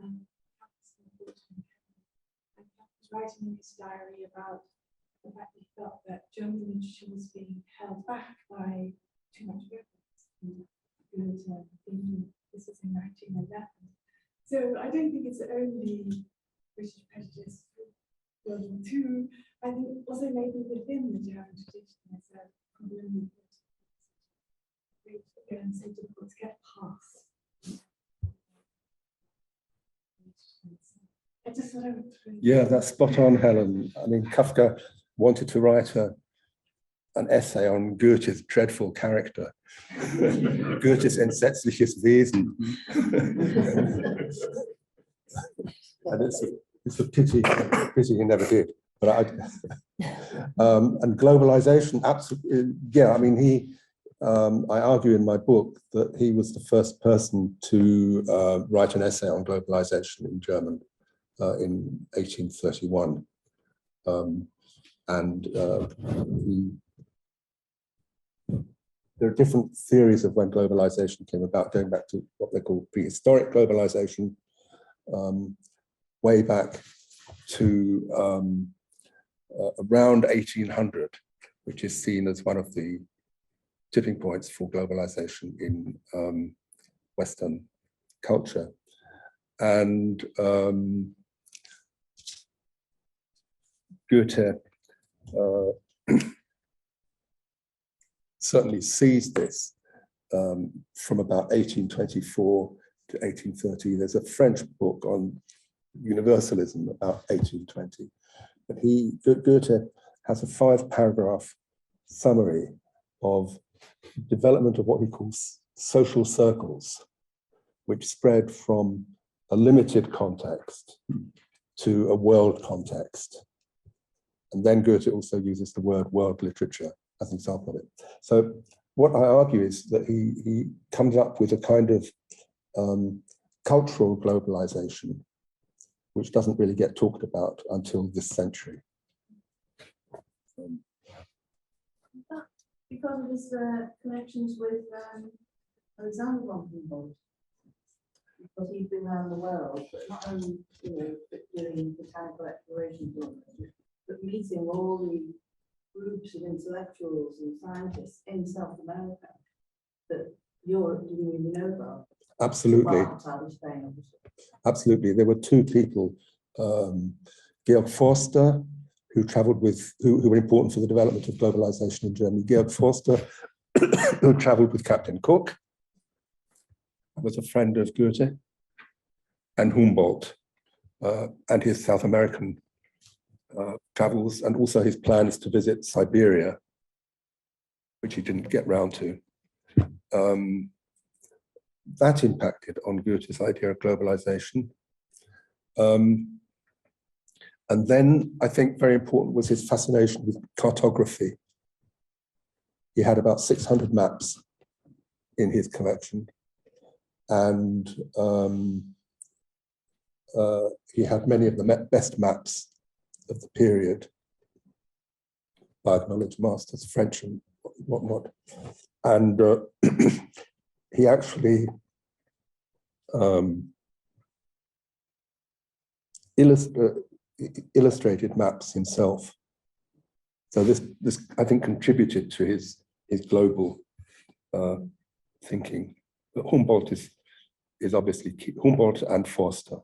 S6: And he was writing in his diary about the fact he felt that German literature was being held back by too much reference. This was in 1911. So I don't think it's only British prejudice World War II. I think also maybe within the German tradition there's a problem again so difficult to get past. I just thought I would.
S4: Yeah, that's spot on, Helen. I mean, Kafka wanted to write an essay on Goethe's dreadful character, Goethe's entsetzliches Wesen. And it's a pity he never did. But and globalization, absolutely, yeah. I mean, I argue in my book that he was the first person to write an essay on globalization in German in 1831. There are different theories of when globalization came about, going back to what they call prehistoric globalization, way back to around 1800, which is seen as one of the tipping points for globalization in Western culture. And Goethe certainly sees this from about 1824 to 1830. There's a French book on universalism about 1820. But Goethe has a 5-paragraph summary of development of what he calls social circles, which spread from a limited context to a world context. And then Goethe also uses the word world literature as an example of it. So what I argue is that he comes up with a kind of cultural globalization, which doesn't really get talked about until this century.
S8: Because of his connections with Alexander von Humboldt, because he's been around the world, but not only doing botanical exploration, but meeting all the groups of intellectuals and scientists in South America that Europe didn't even know about.
S4: Absolutely.
S8: Spain,
S4: absolutely. There were 2 people, Georg Forster, who traveled with, who were important for the development of globalization in Germany. Georg Forster, who traveled with Captain Cook, was a friend of Goethe, and Humboldt, and his South American travels, and also his plans to visit Siberia, which he didn't get round to. That impacted on Goethe's idea of globalization. And then I think very important was his fascination with cartography. He had about 600 maps in his collection. And he had many of the best maps of the period by acknowledged masters, French and whatnot. And he actually illustrated maps himself. So this I think contributed to his global thinking. But Humboldt is obviously key. Humboldt and Forster.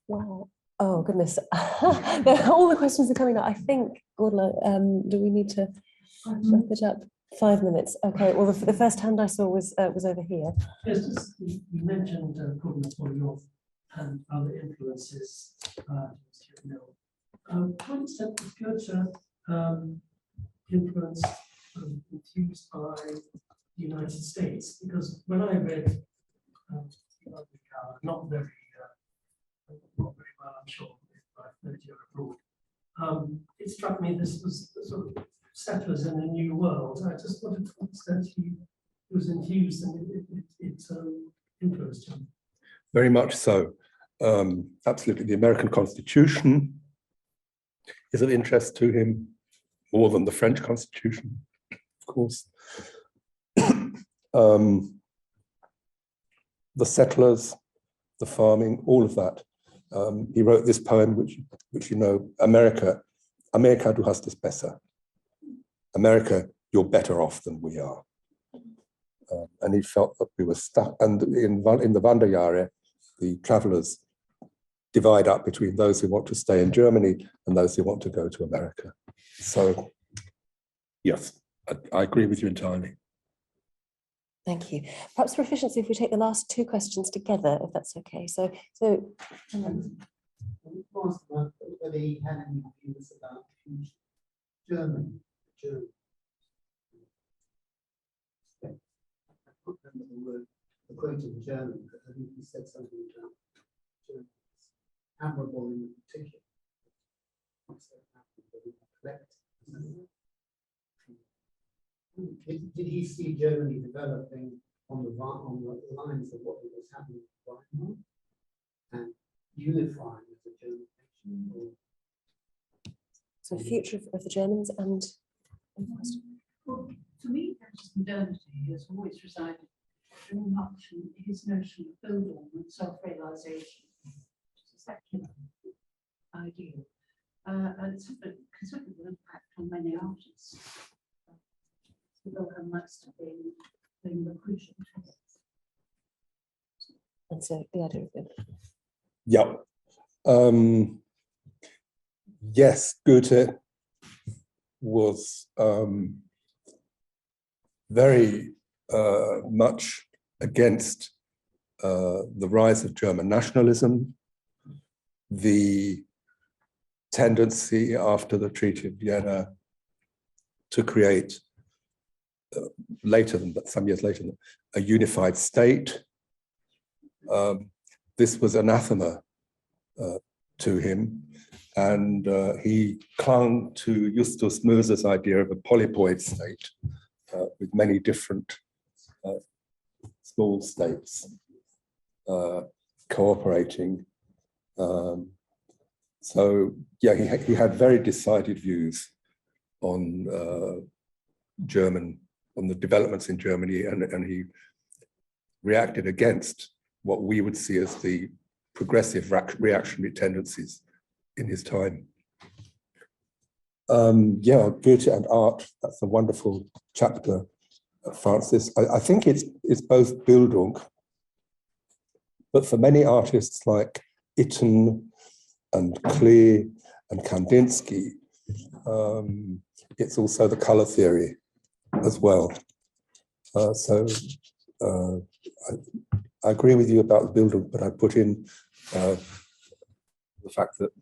S2: Wow. Oh, goodness. All the questions are coming up. I think, Gordon, do we need to wrap it up? 5 minutes. Okay. Well, the first hand I saw was over here.
S9: Yes, just, you mentioned Gordon and other influences. To what extent was Goethe influenced, infused by the United States? Because when I read, not very well, I'm sure, if I've read you abroad, it struck me this was the sort of settlers in a new world. I just wanted to understand he was infused and it influenced him.
S4: Very much so. Absolutely. The American Constitution is of interest to him more than the French Constitution, of course. The settlers, the farming, all of that. He wrote this poem, which you know, America, du hast es besser. America, you're better off than we are. And he felt that we were stuck. And in the Wanderjahre, the travelers divide up between those who want to stay in Germany and those who want to go to America. So, yes, I agree with you entirely.
S2: Thank you. Perhaps for efficiency, if we take the last 2 questions together, if that's okay. So
S10: whether he had any views about German. I can't remember the word, the quote in German, but I think he said something about Germans. Admirable in particular. Not so admirable, correct. Did he see Germany developing on the lines of what was happening in Weimar and unifying as a German nation?
S2: So future of the Germans and
S8: well, to me, modernity has always resided very much in his notion of building and self-realization, which is a secular ideal. And it's had a considerable impact on many artists. Wilhelm Meister being the crucial text.
S2: so the idea of it.
S4: Yeah. Yes, Goethe was very much against the rise of German nationalism, the tendency after the Treaty of Vienna to create, some years later, a unified state. This was anathema to him, and he clung to Justus Moser's idea of a polyploid state with many different small states cooperating. So yeah, he had very decided views on the developments in Germany, and he reacted against what we would see as the progressive reactionary tendencies in his time. Yeah, Goethe and art, that's a wonderful chapter, Francis. I think it's both Bildung, but for many artists like Itten and Klee and Kandinsky, it's also the color theory as well. I agree with you about Bildung, but I put in the fact that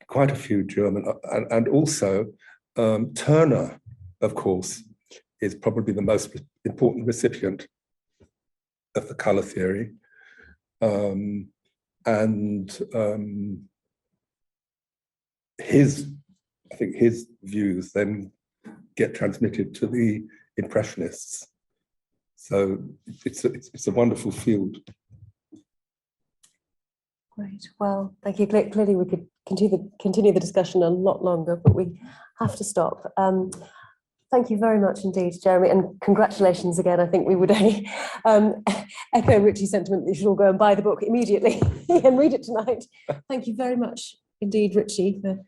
S4: quite a few German, and also Turner, of course, is probably the most important recipient of the color theory. I think his views then get transmitted to the Impressionists. So it's a wonderful field.
S2: Great. Well, thank you. Clearly, we could continue the discussion a lot longer, but we have to stop. Thank you very much indeed, Jeremy, and congratulations again. I think we would echo Ritchie's sentiment that you should all go and buy the book immediately and read it tonight. Thank you very much indeed, Ritchie, for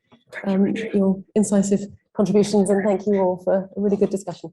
S2: your incisive contributions, and thank you all for a really good discussion.